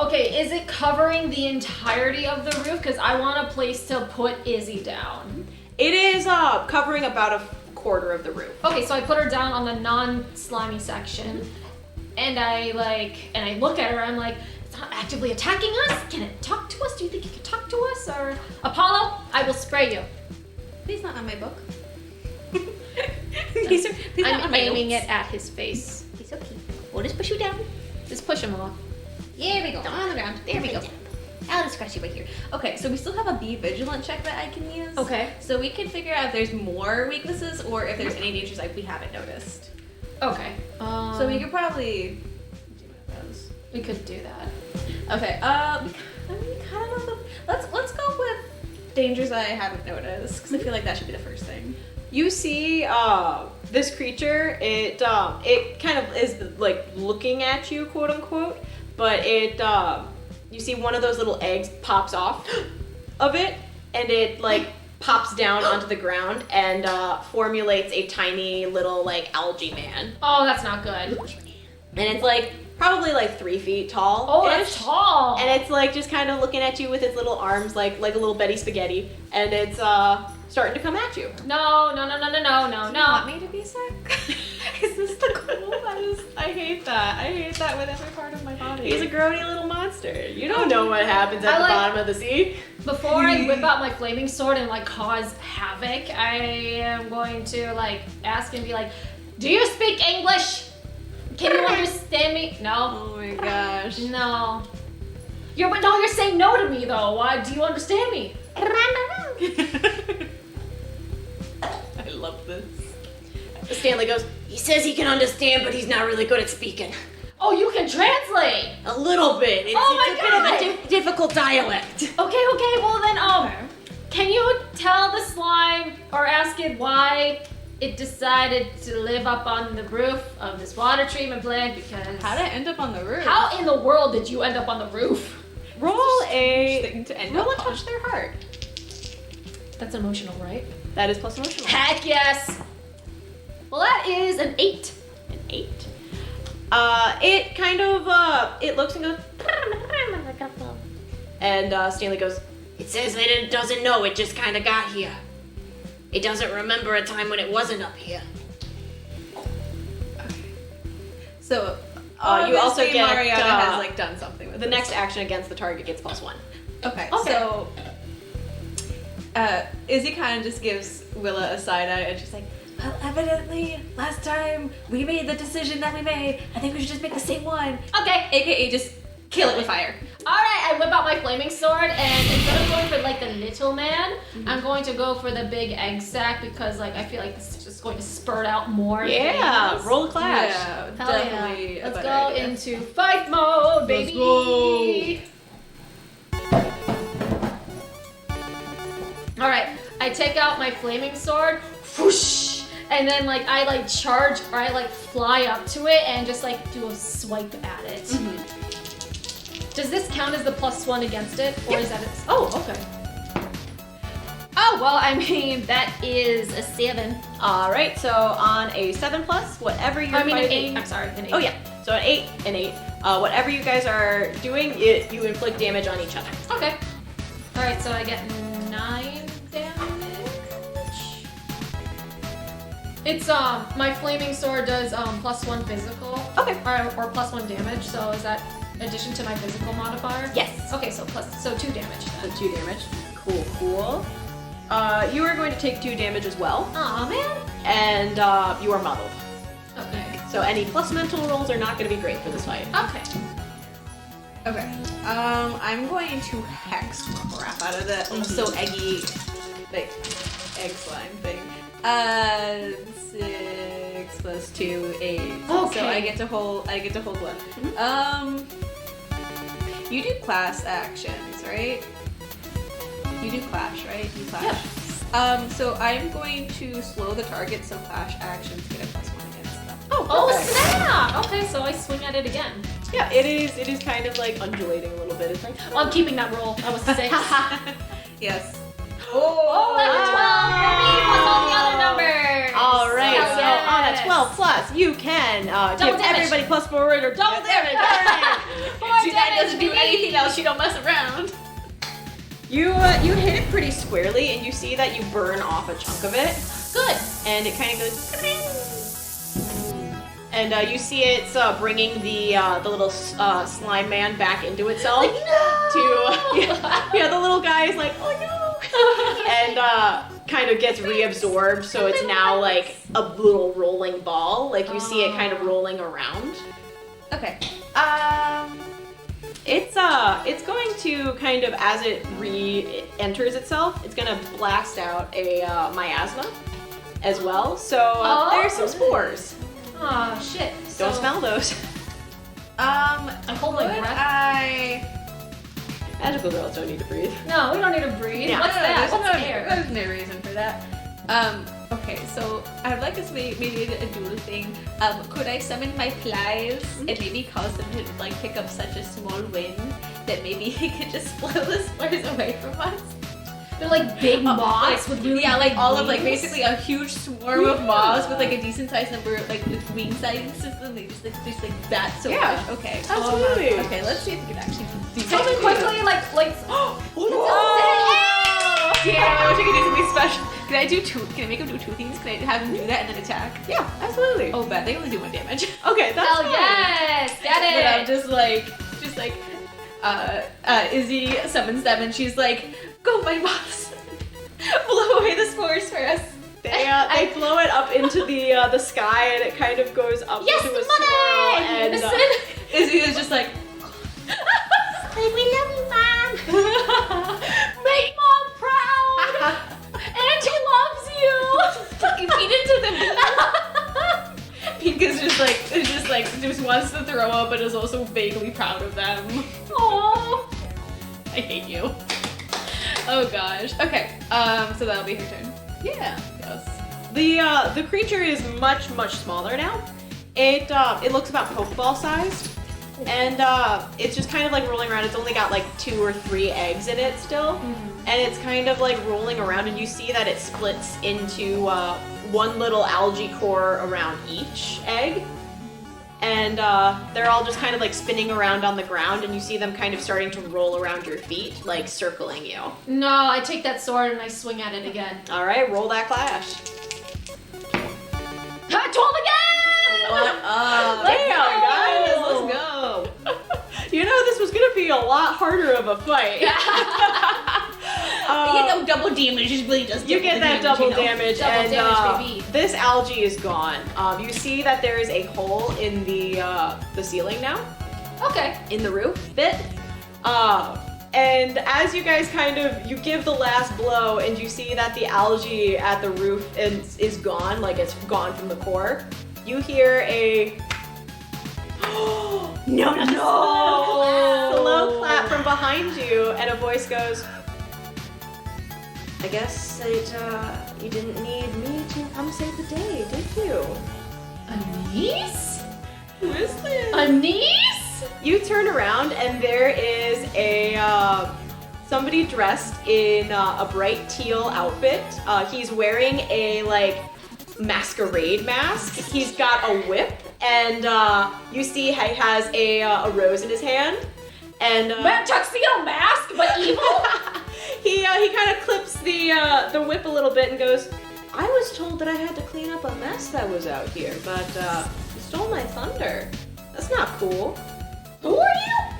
Okay, is it covering the entirety of the roof? Because I want a place to put Izzy down. It is covering about a quarter of the roof. Okay, so I put her down on the non-slimy section, and I look at her. I'm like, it's not actively attacking us. Can it talk to us? Do you think it can talk to us? Or Apollo, I will spray you. He's not on my book. I'm aiming it at his face. He's okay. We'll just push you down. Just push him off. There we go. On the ground. There we go. I'll just scratch you right here. Okay, so we still have a be vigilant check that I can use. Okay. So we can figure out if there's more weaknesses or if there's any dangers like we haven't noticed. Okay. So we could probably do one of those. We could do that. Okay. I mean, kind of. Let's go with dangers I haven't noticed because I feel like that should be the first thing. You see this creature, it kind of is like looking at you, quote unquote, but it you see one of those little eggs pops off of it, and it like pops down onto the ground and formulates a tiny little like algae man. Oh, that's not good. And it's like probably like 3 feet tall. Oh, that's tall. And it's like just kind of looking at you with its little arms like a little Betty Spaghetti, and it's starting to come at you. No. Want me to be sick? Is this the goal? I hate that. I hate that with every part of my body. He's a grody little monster. You don't know what happens at the bottom of the sea. Before I whip out my flaming sword and like cause havoc, I am going to like ask and be like, "Do you speak English? Can you understand me?" No. Oh my gosh. No. You're saying no to me though. Why do you understand me? I love this. Stanley goes, he says he can understand, but he's not really good at speaking. Oh, you can translate. A little bit. It's Oh a my bit of a difficult dialect. Okay. Well then, can you tell the slime or ask it why it decided to live up on the roof of this water treatment plant? Because How did it end up on the roof? how in the world did you end up on the roof? Roll thing to end roll a up on. touch their heart. That's emotional, right? That is plus emotional. Heck yes. Well, that is an 8. An 8. It kind of it looks and goes. And Stanley goes, it says that it doesn't know, it just kind of got here. It doesn't remember a time when it wasn't up here. So, you also obviously get, Mariana has like done something with The this. next action against the target gets +1. Okay. Okay. So, Izzy kind of just gives Willa a side eye and she's like, well, evidently, last time we made the decision that we made, I think we should just make the same one. Okay. AKA just kill it with fire. All right. I whip out my flaming sword, and instead of going for like the little man, I'm going to go for the big egg sack because like I feel like this is just going to spurt out more. Yeah, things. roll a clash. Yeah, Hell yeah. definitely. a Let's better go idea. into fight mode, baby. All right, I take out my flaming sword, whoosh, and then like I like charge or I like fly up to it and just like do a swipe at it. Does this count as the +1 against it, or is that its? Oh, okay. Oh well, I mean that is a 7. All right, so on a 7+, whatever you're I mean an fighting. 8. I'm sorry, an 8. Oh yeah, so an 8 and 8. Whatever you guys are doing, you inflict damage on each other. Okay. All right, so I get 9 damage. It's my flaming sword does +1 physical. Okay. Or +1 damage. So is that addition to my physical modifier? Yes. Okay, so 2 damage then. So 2 damage. Cool. You are going to take 2 damage as well, Aw, man. and you are muddled. Okay. So any plus mental rolls are not going to be great for this fight. Okay. Okay. I'm going to hex the crap out of the so eggy, like, egg slime thing. 6 plus 2, 8. Okay. So I get to hold 1. You do class actions, right? You do clash, right? You clash. Yeah. So I'm going to slow the target so clash actions get a +1 against them. Oh, snap! Okay, so I swing at it again. Yeah, it is kind of like undulating a little bit. It's like, Well, I'm keeping that roll. That was 6. Yes. Oh, that's 12 for me plus all the other numbers. all right, Hell so yes. on a 12 plus, you can give damage. everybody +4 or Double damage. 4 See, that doesn't do baby. anything else. You don't mess around. You hit it pretty squarely, and you see that you burn off a chunk of it, Good. and it kind of goes. And you see it's bringing the little slime man back into itself. Like, no! Yeah, the little guy is like, oh no, and kind of gets reabsorbed. So it's now like a little rolling ball. Like you see it kind of rolling around. Okay. It's going to kind of, as it re-enters itself, it's gonna blast out a miasma as well. So there's some spores. Oh shit. Don't smell those. I hold my Could breath. Magical girls don't need to breathe. No, we don't need to breathe. Yeah. What's that? What's air? There's no reason for that. Okay, so I'd like us maybe a dual thing. Could I summon my flies and maybe cause them to like pick up such a small wind that maybe it could just blow the spores away from us? They're like big moths with really like big all of like wings. basically a huge swarm of moths with like a decent sized number of like with wing sizing system. They just like that so Yeah. much. Okay. Absolutely. Okay, let's see if we can actually do Tell me that. quickly, like. Oh! Yeah, I wish I could do something special. Can I do two? Can I make him do 2 things? Can I have him do that and then attack? Yeah, absolutely. Oh, bad. They only do 1 damage. Okay, that's Hell fine. yes! Get But I'm it! just like, Izzy summons them and she's like, go my boss. Blow away the spores for us. They blow it up into the sky, and it kind of goes up Yes, into a money! swirl. And Listen! Izzy is just like, We love you, Mom. Make mom proud! Auntie loves you! you feed into the Pika's just wants to throw up, but is also vaguely proud of them. Aww. I hate you. Oh gosh. Okay. So that'll be her turn. yeah, Yes. the creature is much smaller now. It looks about Pokeball sized, and it's just kind of like rolling around. It's only got like 2 or 3 eggs in it still, and it's kind of like rolling around. And you see that it splits into one little algae core around each egg. And they're all just kind of like spinning around on the ground, and you see them kind of starting to roll around your feet, like circling you. No, I take that sword and I swing at it again. All right, roll that clash. 12 again! What up? Damn, guys, let's go. You know this was gonna be a lot harder of a fight. You get double damage. It really does. You get that double damage, Double and damage, baby. this algae is gone. You see that there is a hole in the ceiling now, Okay. in the roof bit. And as you guys you give the last blow, and you see that the algae at the roof is gone, like it's gone from the core. You hear a no, slow clap from behind you, and a voice goes, I guess you didn't need me to come save the day, did you? A niece? Who is this? A niece? You turn around, and there is somebody dressed in a bright teal outfit. He's wearing a masquerade mask. He's got a whip, and you see he has a rose in his hand. And Tuxedo mask, but evil? he kind of clips the whip a little bit and goes, I was told that I had to clean up a mess that was out here, but you stole my thunder. That's not cool. Who are you?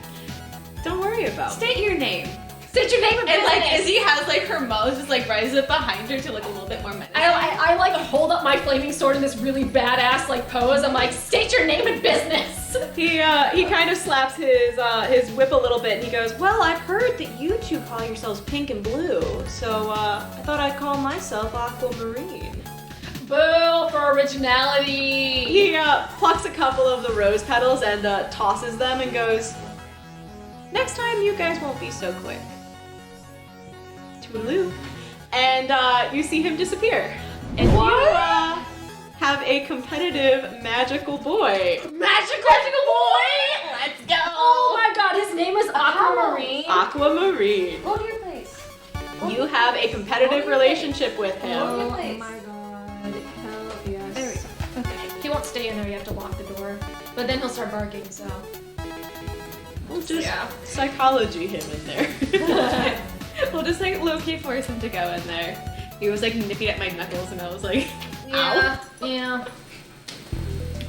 Don't worry about it. State your name. State your name and And like business. Izzy has like her mouth just like rises up behind her to look a little bit more menacing. I like hold up my flaming sword in this really badass like pose. I'm like, state your name and business. He kind of slaps his whip a little bit and he goes, well, I've heard that you two call yourselves Pink and Blue, so I thought I'd call myself Aquamarine. Boo for originality. He plucks a couple of the rose petals and tosses them and goes, next time you guys won't be so quick. Toodaloo. And you see him disappear. And you have a competitive magical boy. Magical boy. Let's go! Oh my god, his name is Aquamarine. Aquamarine. Go to your place. You have a competitive relationship with him. Oh place. my god, hell yes. There we go. Okay. He won't stay in there, you have to lock the door. But then he'll start barking, so. We'll just Yeah. psychology him in there. We'll just like low-key force him to go in there. He was like nipping at my knuckles and I was like, Yeah, yeah.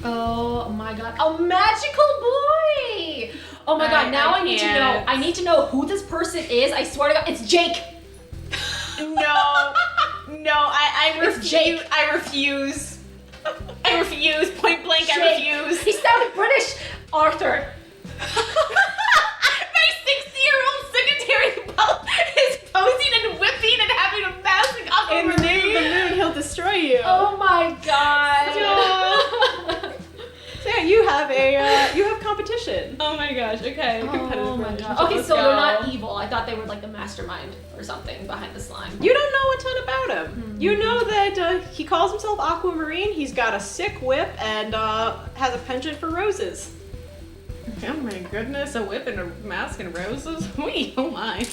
Oh my god, a magical boy! Oh my god, now I need to know. can't. I need to know who this person is. I swear to God, it's Jake. No, I It's refuse. Jake. I refuse. I refuse. Point blank, I Jake. refuse. He sounded British. Arthur. my 60-year-old secretary is posing and whipping and having a massive In the name of the moon, he'll destroy you. Oh my god. So yeah, you have competition. Oh my gosh, okay. Oh my god. relationship. Okay, Let's so go. they're not evil. I thought they were like the mastermind or something behind the slime. You don't know a ton about him. You know that he calls himself Aquamarine. He's got a sick whip and has a penchant for roses. Oh my goodness, a whip and a mask and roses? Wait, oh my.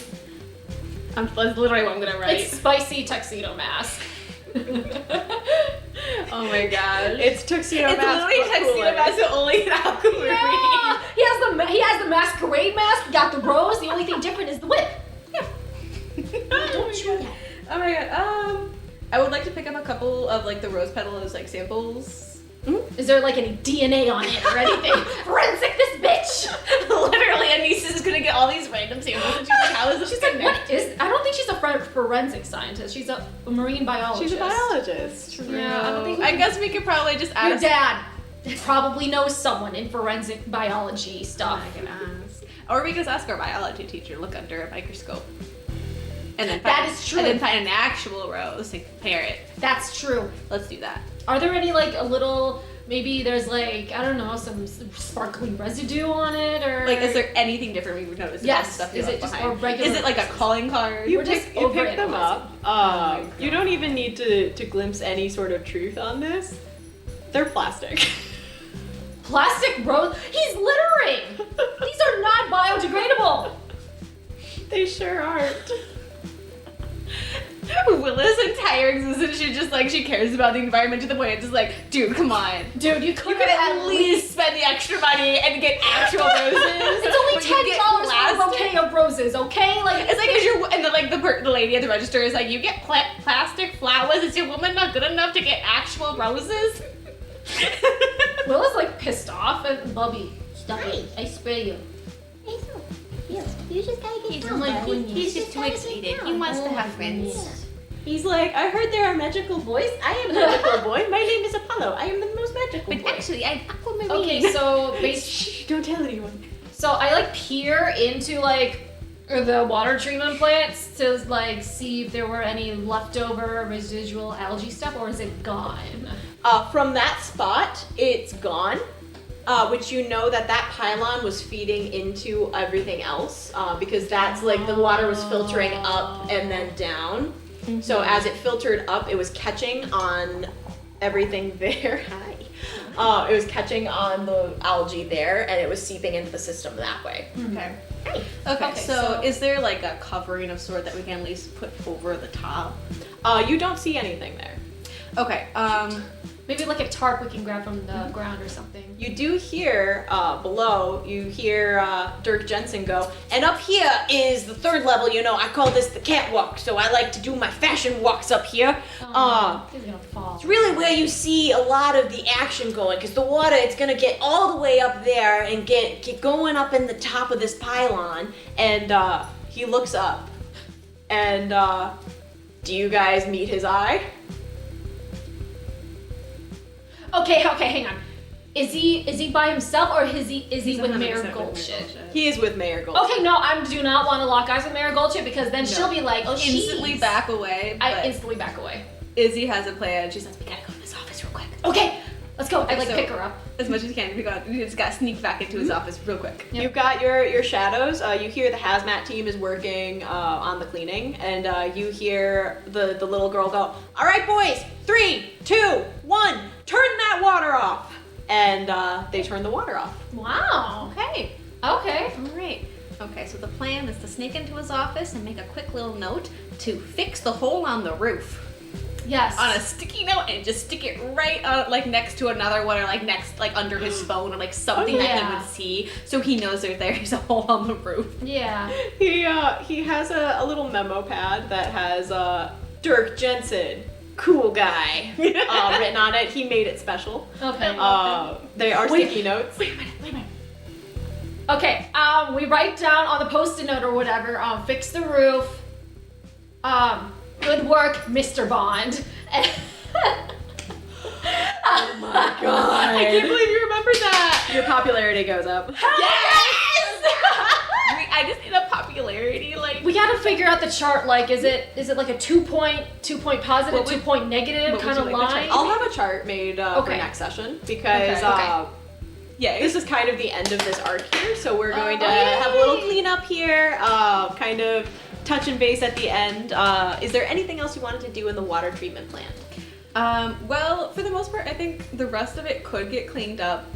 That's literally what I'm gonna write. It's spicy tuxedo mask. Oh my gosh. It's tuxedo It's mask. literally but tuxedo cooler. mask, but only an aquamarine. Yeah. He has the masquerade mask. Got the rose. The only thing different is the whip. Don't chew that. Oh my god. I would like to pick up a couple of like the rose petal as like samples. Is there like any DNA on it or anything? Forensic this bitch. Literally, Anissa is gonna get all these random samples and she's like, how is this She's like, connected? what is? I don't think she's a forensic scientist. She's a marine biologist. She's a biologist. Yeah, I don't think. I guess we could probably just add Your a dad probably knows someone in forensic biology stuff. I can ask. Or we just ask our biology teacher, look under a microscope. And then That is true. And then find an actual rose and compare it. That's true. Let's do that. Are there any like a little? Maybe there's like I don't know some sparkling residue on it or Like, is there anything different we would notice about Yes. the stuff you Is left it just behind? a regular Is it like a rose? calling card? You We're just pick them up. my You don't even need to glimpse any sort of truth on this. They're plastic. plastic rose? He's littering. These are not biodegradable. They sure aren't. Willa's entire existence, she cares about the environment to the point it's just like, dude, come on. Dude, you You could could at least spend the extra money and get actual roses. It's only but you get $10 for a plastic. bouquet of roses, okay? Like It's like, the lady at the register is like, you get plastic flowers. Is your woman not good enough to get actual roses? Willa's like pissed off and Bubby, stop it. I spray you. Hey, so, you just gotta get He's down, like, buddy. He's You just too gotta get excited. down. He wants to have Yeah. friends. He's like, I heard there are magical boys. I am a magical boy. My name is Apollo. I am the most magical But boy. actually, I'm aquamarine. Okay, so Shh, don't tell anyone. So I like peer into like the water treatment plants to like see if there were any leftover residual algae stuff, or is it gone? From that spot, it's gone. Which you know that pylon was feeding into everything else because that's like the water was filtering up and then down. So as it filtered up, it was catching on everything there. Hi. It was catching on the algae there, and it was seeping into the system that way. Okay. Hey. Okay, Okay, so so- is there like a covering of sort that we can at least put over the top? You don't see anything there. Okay, Maybe like a tarp we can grab from the ground or something. You do hear below, you hear Dirk Jensen go, and up here is the third level, I call this the Catwalk, so I like to do my fashion walks up here. He's gonna fall. It's really where you see a lot of the action going, because the water, it's gonna get all the way up there and get going up in the top of this pylon, and he looks up, and do you guys meet his eye? Okay, hang on. Is he by himself or is he with Mayor Goldshit? He is with Mayor Goldshit. Okay, no, I do not want to lock eyes with Mayor Goldshit because then she'll be like, oh, Instantly she's... back away. I but instantly back away. Izzy has a plan. She says, we gotta go to this office real quick. Okay, let's go. I So- pick her up. As much as you can. We just gotta sneak back into his office real quick. You've got your shadows. You hear the hazmat team is working on the cleaning, and you hear the little girl go, "All right, boys, 3, 2, 1, turn that water off." And they turn the water off. Wow. Okay. Okay. All right. Okay, so the plan is to sneak into his office and make a quick little note to fix the hole on the roof. Yes. On a sticky note and just stick it right next to another one or under his phone or something that he would see so he knows there's a hole on the roof. Yeah. He has a little memo pad that has Dirk Jensen, cool guy, written on it. He made it special. Okay. They are sticky notes. Wait a minute. Okay, we write down on the post-it note or whatever, fix the roof. Good work, Mr. Bond. Oh my god. I can't believe you remembered that. Your popularity goes up. Yes! I just need a popularity, We gotta figure out the chart, is it like a 2 point positive, 2 point negative what kind would of you like the line? chart? I'll have a chart made for Okay. next session because Okay. Yeah. this is kind of the end of this arc here, so we're going to Oh, have a little yay. cleanup here, kind of touch and base at the end. Is there anything else you wanted to do in the water treatment plant? Well, for the most part, I think the rest of it could get cleaned up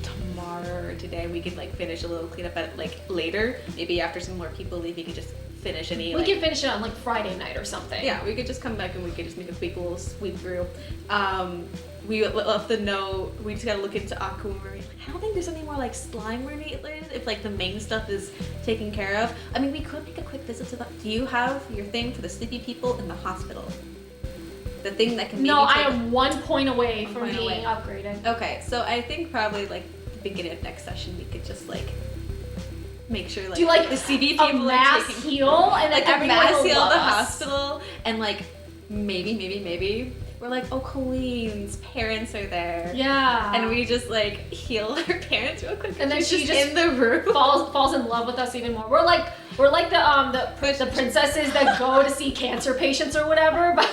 tomorrow or today. We could finish a little cleanup at later. Maybe after some more people leave, we could just finish any. We can finish it on Friday night or something. Yeah, we could just come back and we could just make a quick little sweep through. We left the note. We just gotta look into aquamarine. I don't think there's any more slime related. If the main stuff is taken care of. I mean, we could make a quick visit to the. Do you have your thing for the sleepy people in the hospital? The thing that can. No, maybe I take- am 1 point away from point being away. upgraded. Okay, so I think probably the beginning of next session we could just make sure Do the CB a people are mass taking heal and then a everyone mass will heal love the us. hospital and maybe we're oh, Colleen's parents are there. Yeah. And we just heal her parents real quick. And then she's she just in the room. falls in love with us even more. We're like the princesses that go to see cancer patients or whatever, but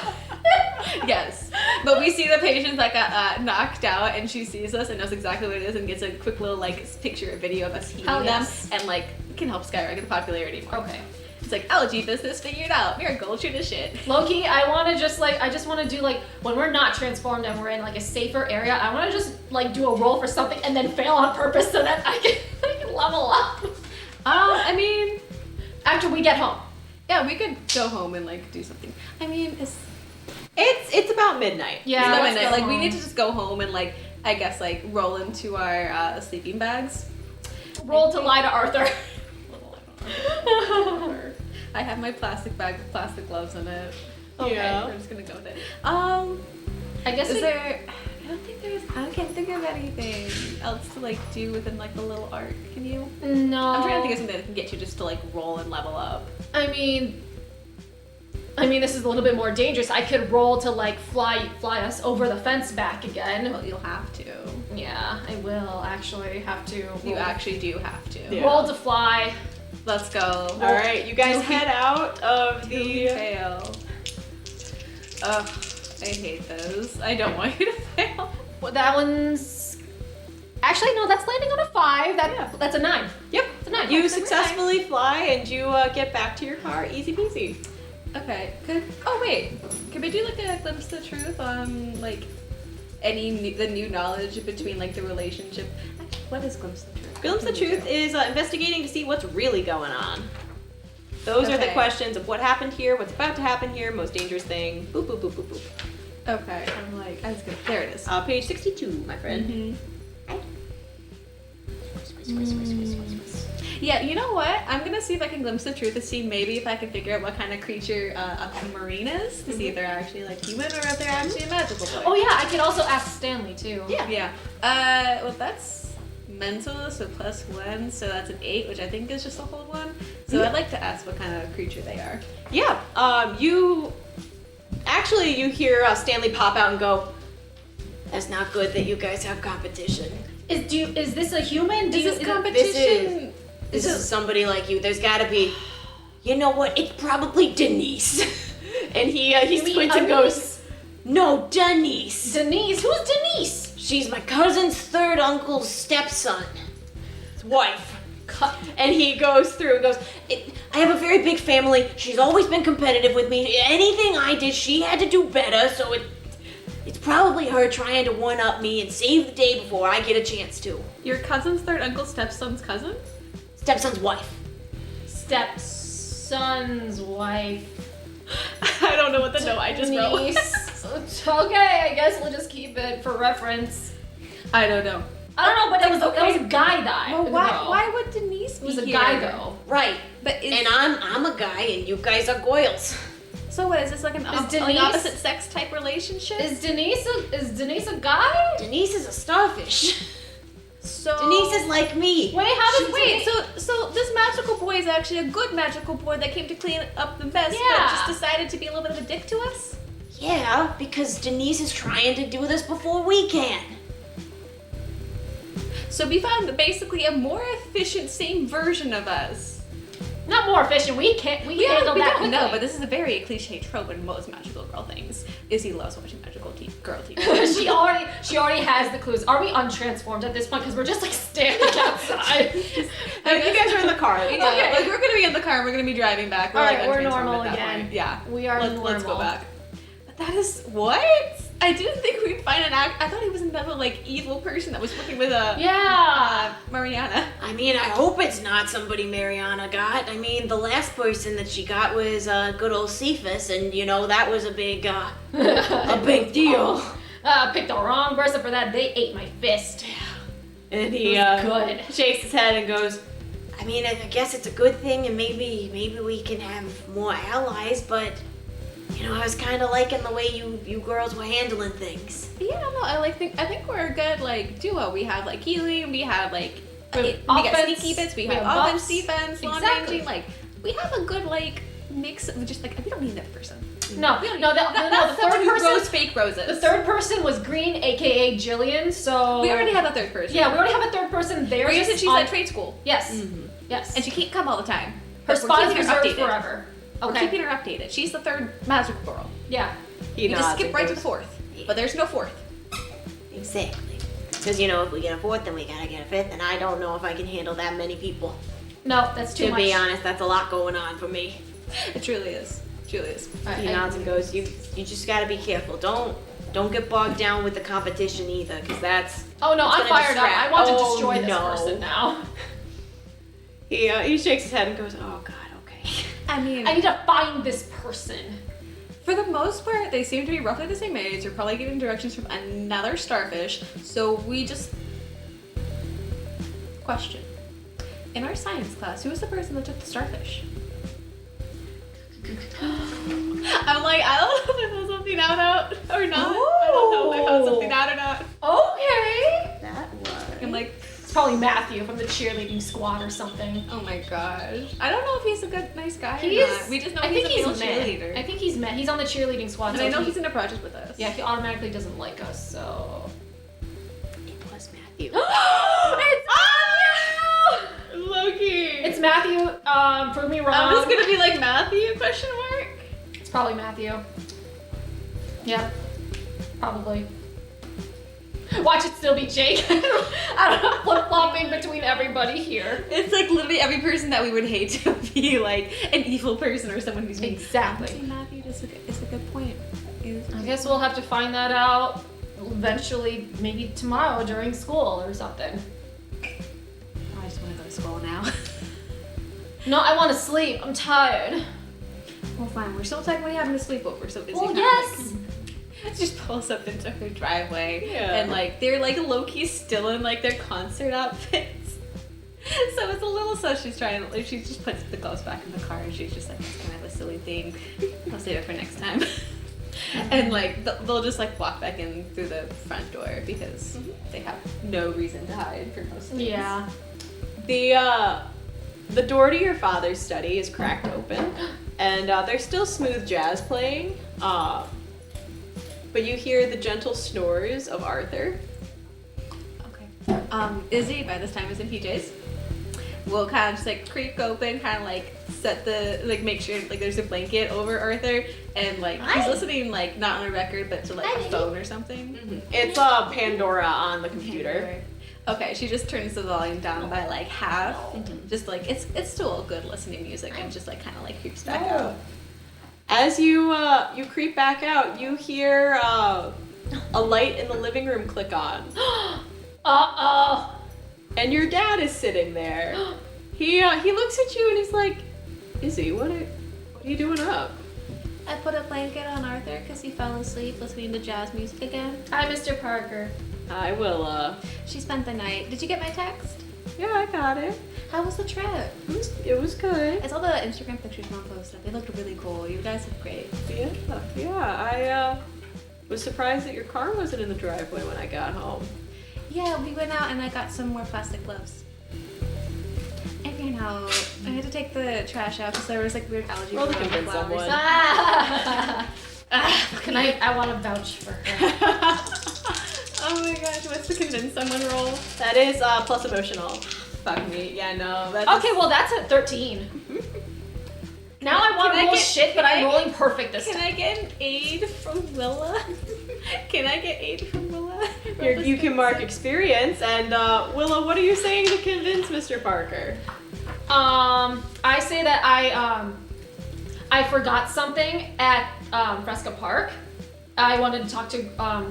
Yes. But we see the patients that got knocked out and she sees us and knows exactly what it is and gets a quick little picture or video of us healing Hell them yes. and can help skyrocket the popularity more. okay. It's allergy business figured out. We're gold shit as shit. Loki, I want to just want to do when we're not transformed and we're in a safer area, I want to just do a roll for something and then fail on purpose so that I can level up. I mean, After we get home. yeah, we could go home and do something. I mean, It's about midnight. Yeah, it's let's midnight. go We home. need to just go home and I guess roll into our sleeping bags. Roll to lie to Arthur. I have my plastic bag with plastic gloves in it. Okay. Yeah. We're just gonna go with it. I guess Is we- there? I can't think of anything else to do within the little arc. Can you? No. I'm trying to think of something that can get you just to roll and level up. I mean, this is a little bit more dangerous. I could roll to fly us over the fence back again. Well, you'll have to. Yeah, I will actually have to. You actually do have to. Yeah. Roll to fly. Let's go. All right, you guys head out of the. Fail. Ugh, I hate those. I don't want you to fail. Well, that one's actually no. That's landing on a 5. That's a 9. Yep. It's a 9. You That's a successfully fly and you get back to your car, easy peasy. Okay. Good. Oh wait. Can we do a glimpse of the truth on the new knowledge between the relationship? Actually, what is glimpse of the truth? Glimpse of What can we Truth do? is investigating to see what's really going on. Those are the Okay. questions of what happened here, what's about to happen here, most dangerous thing. Boop, boop, boop, boop, boop. Okay, I'm like, I was gonna. There it is. Page 62, my friend. Yeah, you know what? I'm gonna see if I can glimpse the truth to see maybe if I can figure out what kind of creature Aquamarine is, to see if they're actually like human or if they're actually a magical boy. Oh yeah, I could also ask Stanley too. Yeah. Well, that's mental, so +1, so that's an 8, which I think is just a whole one. So I'd like to ask what kind of creature they are. Yeah. You hear Stanley pop out and go, "That's not good that you guys have competition. Is this a human? Is this competition? This is somebody like you. There's gotta be, you know what? It's probably Denise." And he squints and goes, "No, Denise. Denise? Who's Denise? She's my cousin's third uncle's stepson. His wife." And he goes through and goes, "I have a very big family. She's always been competitive with me. Anything I did, she had to do better, so it's probably her trying to one-up me and save the day before I get a chance to." Your cousin's third uncle, stepson's cousin? Stepson's wife. Stepson's wife. I don't know what the note I just wrote. Denise. Okay, I guess we'll just keep it for reference. I don't know. I don't know, but that was Okay. a guy die. Well, why would Denise be It was a here? guy though. Right. But And I'm a guy and you guys are Goyles. So what, is this like an Denise- opposite sex type relationship? Is Denise a guy? Denise is a starfish. So Denise is like me. Wait, how does so this magical boy is actually a good magical boy that came to clean up the mess, Yeah. but just decided to be a little bit of a dick to us? Yeah, because Denise is trying to do this before we can. So we found basically a more efficient, same version of us. Not more efficient. We handle we that don't quickly. know, but this is a very cliche trope in most magical girl things. Izzy loves watching magical girl TV. she already has the clues. Are we untransformed at this point? Because we're just like standing outside. You guys are in the car. Okay. Like we're gonna be in the car and we're gonna be driving back. All right, like we're untransformed normal at that again. point. Yeah. We are normal. Let's go back. But that is what? I didn't think we'd find an act. I thought he was another like evil person that was working with Mariana. I mean, I hope it's not somebody Mariana got. I mean, the last person that she got was good old Cephas, and you know that was a big deal. Picked the wrong person for that. They ate my fist. And he Good. shakes his head and goes, "I mean, I guess it's a good thing, and maybe we can have more allies, but." You know, I was kind of liking the way you girls were handling things. Yeah, no, I think we're a good like duo. We have like healing, we have like we got offense, sneaky bits, we we have have offense, buffs. defense, long Exactly. ranging. Like we have a good like mix of just like we don't need that person. No, the third Someone who grows person. fake roses. The third person was Green, aka Jillian. So We already have a third person. Yeah, we already have a third person there. Rhea said she's at trade school. Yes. Yes. And she can't come all the time. her We're spot is keeping her reserved updated. forever. We're Okay. keeping her updated. She's the third magical girl. Yeah. We just skip right to the fourth. But there's no fourth. Exactly. Because, you know, if we get a fourth, then we gotta get a fifth, and I don't know if I can handle that many people. No, that's too To much. be honest, that's a lot going on for me. It truly is. Truly is. He nods and goes, you just gotta be careful. Don't get bogged down with the competition either, because that's... Oh no, it's I'm gonna fired up. distract. I want to Oh, destroy this no. person now. He shakes his head and goes, oh god, okay. I mean, I need to find this person. for the most part, they seem to be roughly the same age. They're probably giving directions from another starfish. So we just... Question. In our science class, who was the person that took the starfish? I'm like, I don't know if I found something out or not. I don't know if I found something out or not. Okay. That was... I'm like, It's probably Matthew from the cheerleading squad or something. oh my gosh. I don't know if he's a good, nice guy He or is. not. We just know I think he's a he's male met. cheerleader. I think he's met. He's on the cheerleading squad. And so I know he- he's in a project with us. Yeah, he automatically doesn't like us. So. It was Matthew. It's Matthew. Loki. It's Matthew. Prove me wrong. I'm just gonna be like Matthew ? It's probably Matthew. Yeah. Probably. Watch it still be Jake. I don't know, flip-flopping between everybody here. It's like literally every person that we would hate to be like an evil person or someone who's mean. Exactly. Honestly, Matthew is a good point. I guess we'll have to find that out eventually, maybe tomorrow during school or something. I just want to go to school now. No, I want to sleep. I'm tired. Well, fine. We're still technically having a sleepover, so Izzy Well, kinda, yes. just pulls up into her driveway, Yeah. and like they're like low-key still in like their concert outfits. So it's a little sus. She just puts the gloves back in the car, and she's just like, it's kind of a silly thing. I'll save it for next time. And like they'll just like walk back in through the front door because they have no reason to hide for most things. Yeah. The door to your father's study is cracked open, and there's still smooth jazz playing, but you hear the gentle snores of Arthur. Okay. Izzy by this time is in PJs. We'll kind of just like creak open, kind of like set the like make sure like there's a blanket over Arthur, and like he's listening like not on a record but to like a phone or something. It's Pandora on the computer. Okay, she just turns the volume down by like half. Just like it's still good listening music, and just like kind of like creeps back out. As you creep back out, you hear a light in the living room click on. Uh-oh. And your dad is sitting there. He looks at you and he's like, Izzy, what are you doing up? I put a blanket on Arthur because he fell asleep listening to jazz music again. Hi, Mr. Parker. I will, She spent the night. Did you get my text? yeah, I got it. How was the trip? It was good. I saw the Instagram pictures Mom posted. They looked really cool. You guys look great. Yeah, I was surprised that your car wasn't in the driveway when I got home. Yeah, we went out and I got some more plastic gloves. And you know, I had to take the trash out because there was like weird algae Roll to growing on the convince flowers. someone. I want to vouch for her. Oh my gosh, what's the convince someone roll? That is plus emotional. Fuck me. Yeah, no. That's Okay, well that's at 13. Now I want to roll shit, but I'm rolling perfect this Can time. I get an aid from Willa? Can I get aid from Willa? You can mark experience, and Willa, what are you saying to convince Mr. Parker? I say that I forgot something at Fresca Park. I wanted to talk to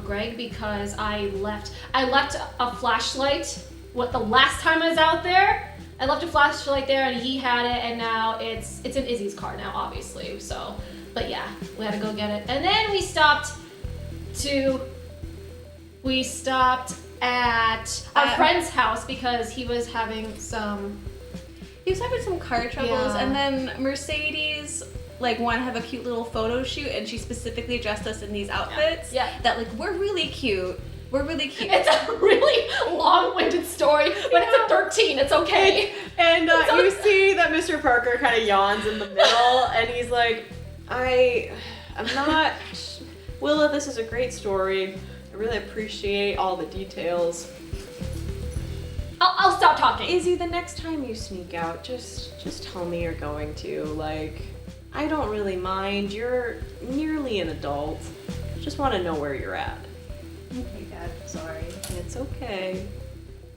Greg because I left a flashlight. The last time I was out there, I left a flashlight there and he had it, and now it's in Izzy's car now, obviously. So, but yeah, we had to go get it, and then we stopped at our friend's house because he was having some. He was having some car troubles, Yeah. and then Mercedes like wanted to have a cute little photo shoot, and she specifically dressed us in these outfits. Yeah. That like we're really cute. We're really cute. It's a really long-winded story, but it's a 13. It's okay. And you see that Mr. Parker kind of yawns in the middle, and he's like, I'm not... Willa, this is a great story. I really appreciate all the details. I'll stop talking. Izzy, the next time you sneak out, just tell me you're going to. Like, I don't really mind. You're nearly an adult. Just want to know where you're at. Okay, Dad. Sorry. It's okay.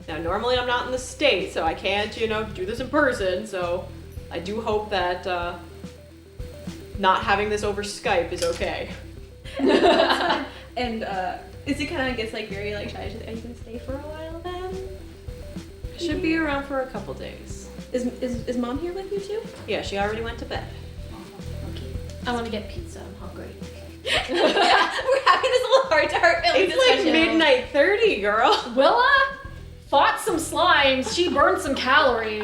Now, normally I'm not in the state, so I can't, do this in person, so I do hope that not having this over Skype is okay. And Izzy kind of gets like very like shy. She's like, "Are you gonna stay for a while then?" I should be around for a couple days. Is Mom here with you too? Yeah, she already went to bed. I want to get pizza. I'm hungry. We're having this little heart-to-heart family It's like discussion. midnight 30, girl. Willa fought some slimes. She burned some calories.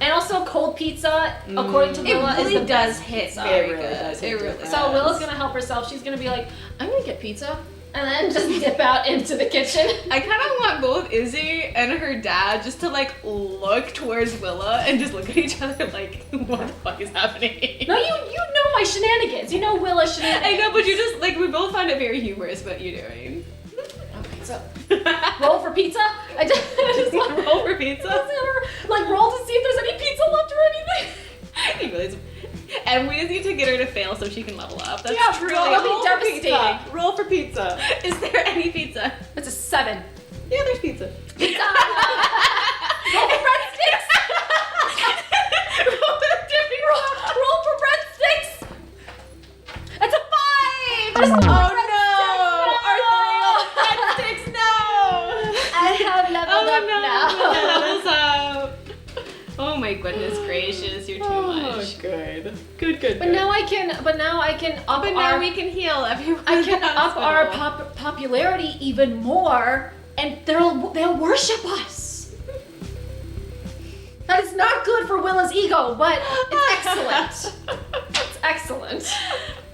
And also cold pizza, according to It Willa, really is the does best hit pizza. very It really good. does hit It really different. So Willa's gonna help herself. She's gonna be like, I'm gonna get pizza, and then just dip out into the kitchen. I kind of want both Izzy and her dad just to like look towards Willa and just look at each other like, what the fuck is happening? No, you know my shenanigans. You know Willa's shenanigans. I know, but you just like we both find it very humorous what you're doing. Okay, so roll for pizza. I just want to Roll for pizza. like roll to see if there's any pizza left or anything. He really is. And we just need to get her to fail so she can level up. That's Yeah, truly. that'll be Roll for devastating. pizza. Roll for pizza. Is there any pizza? It's a 7. Yeah, there's pizza. Pizza. Roll for breadsticks. roll for breadsticks. It's a 5. Just Oh no! Our 3 breadsticks, no! I have leveled up now. Oh my goodness gracious, you're too much. Good. Good. But now I can up But now we can heal everyone. I can in the up our hospital. popularity even more, and they'll worship us. That is not good for Willa's ego, but it's excellent. It's excellent.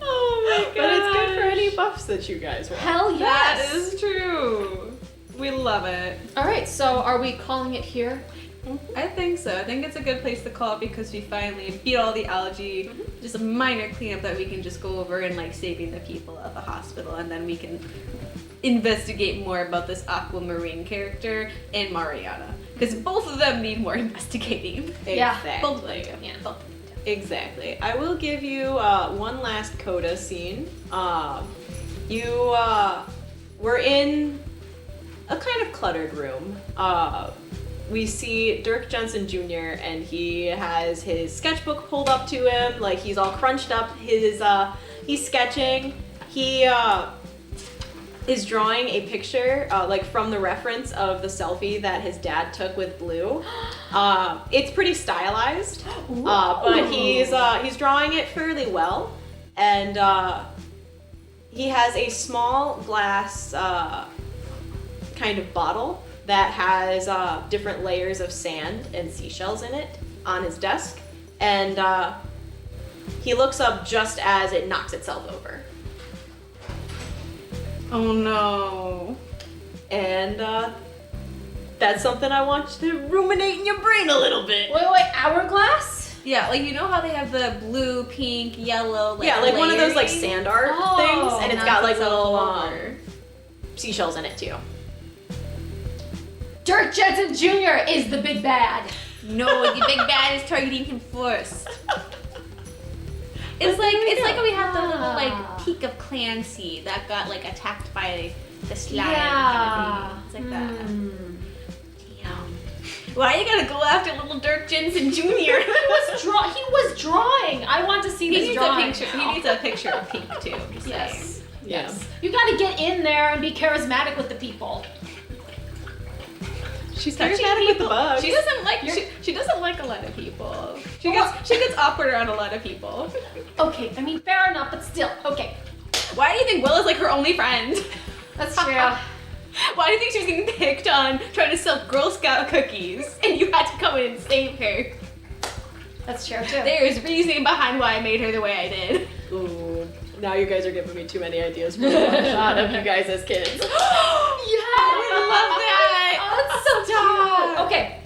Oh my god. But it's good for any buffs that you guys want. Hell yes. That is true. We love it. All right, so are we calling it here? I think so. I think it's a good place to call it because we finally beat all the algae. Just a minor cleanup that we can just go over and like saving the people of the hospital, and then we can investigate more about this aquamarine character and Mariana because both of them need more investigating. Yeah, Exactly. Both of them. Yeah, both. Exactly. I will give you one last coda scene. You were in a kind of cluttered room. We see Dirk Jensen Jr. and he has his sketchbook pulled up to him, like he's all crunched up. He's sketching. He is drawing a picture, like from the reference of the selfie that his dad took with Blue. It's pretty stylized, but he's drawing it fairly well, and he has a small glass kind of bottle that has different layers of sand and seashells in it on his desk, and he looks up just as it knocks itself over. Oh no. And that's something I want you to ruminate in your brain a little bit. Wait, hourglass? Yeah, like you know how they have the blue, pink, yellow, like Yeah, like one of those like layering? sand art Oh, things, and it's got like knocks little itself over. seashells in it too. Dirk Jensen Jr. is the big bad. No, the big bad is targeting him first. It's like we have the little like peak of Clancy that got like attacked by the slime. Yeah. It's like that. Damn. Why you gotta go after little Dirk Jensen Jr.? He was drawing. I want to see He this needs drawing. a picture. He needs a picture of pink too. Just Yes. saying. Yes. You got to get in there and be charismatic with the people. She's Touching charismatic with the people. bugs. She doesn't like she doesn't like a lot of people. She gets awkward around a lot of people. Okay, I mean, fair enough, but still, okay. Why do you think Willa's like her only friend? That's true. Why do you think she was getting picked on trying to sell Girl Scout cookies and you had to come in and save her? That's true, too. There's reasoning behind why I made her the way I did. Ooh, now you guys are giving me too many ideas for the one shot of you guys as kids. Yeah! I love that! Oh, that's so cute! Okay,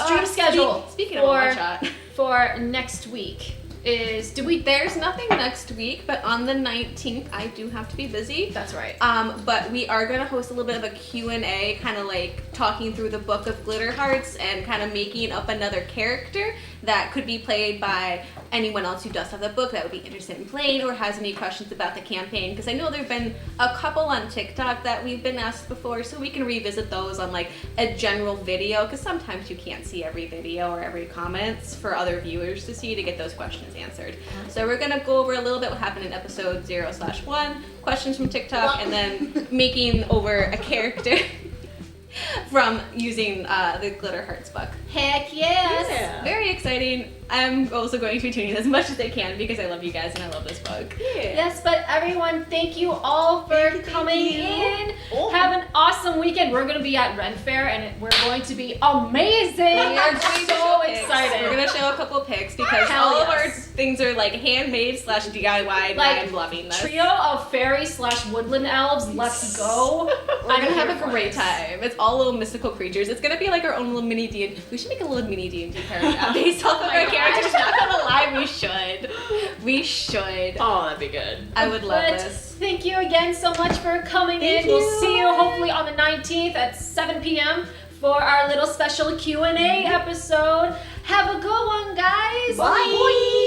stream schedule Speaking of one shot. for next week is, There's nothing next week, but on the 19th, I do have to be busy. That's right. But we are going to host a little bit of a Q&A, kind of like talking through the book of Glitter Hearts and kind of making up another character that could be played by anyone else who does have the book that would be interested in playing or has any questions about the campaign. Because I know there have been a couple on TikTok that we've been asked before, so we can revisit those on like a general video, because sometimes you can't see every video or every comments for other viewers to see to get those questions answered. So we're going to go over a little bit what happened in episode 0/1, questions from TikTok, and then making over a character from using the Glitter Hearts book. Heck yes! Yeah. Very exciting. I'm also going to be tuning in as much as I can because I love you guys and I love this book. Yes, but everyone, thank you all for coming in. Oh. Have an awesome weekend. We're going to be at Ren Fair and we're going to be amazing. We are I'm going to so show pics. excited. We're going to show a couple pics because Hell all of our yes. things are like handmade / DIY and Like, I'm loving this. Trio of fairy / woodland elves. Let's go. We're gonna have here a for great it. time. It's all little mystical creatures. It's gonna be like our own little mini D&D. We should make a little mini D&D paragraph based off of my our God. characters. Not gonna lie, we should. We should. Oh, that'd be good. I would love But this. thank you again so much for coming Thank in. We'll you. see you hopefully on the 19th at 7 p.m. for our little special Q&A episode. Have a good one, guys. Bye.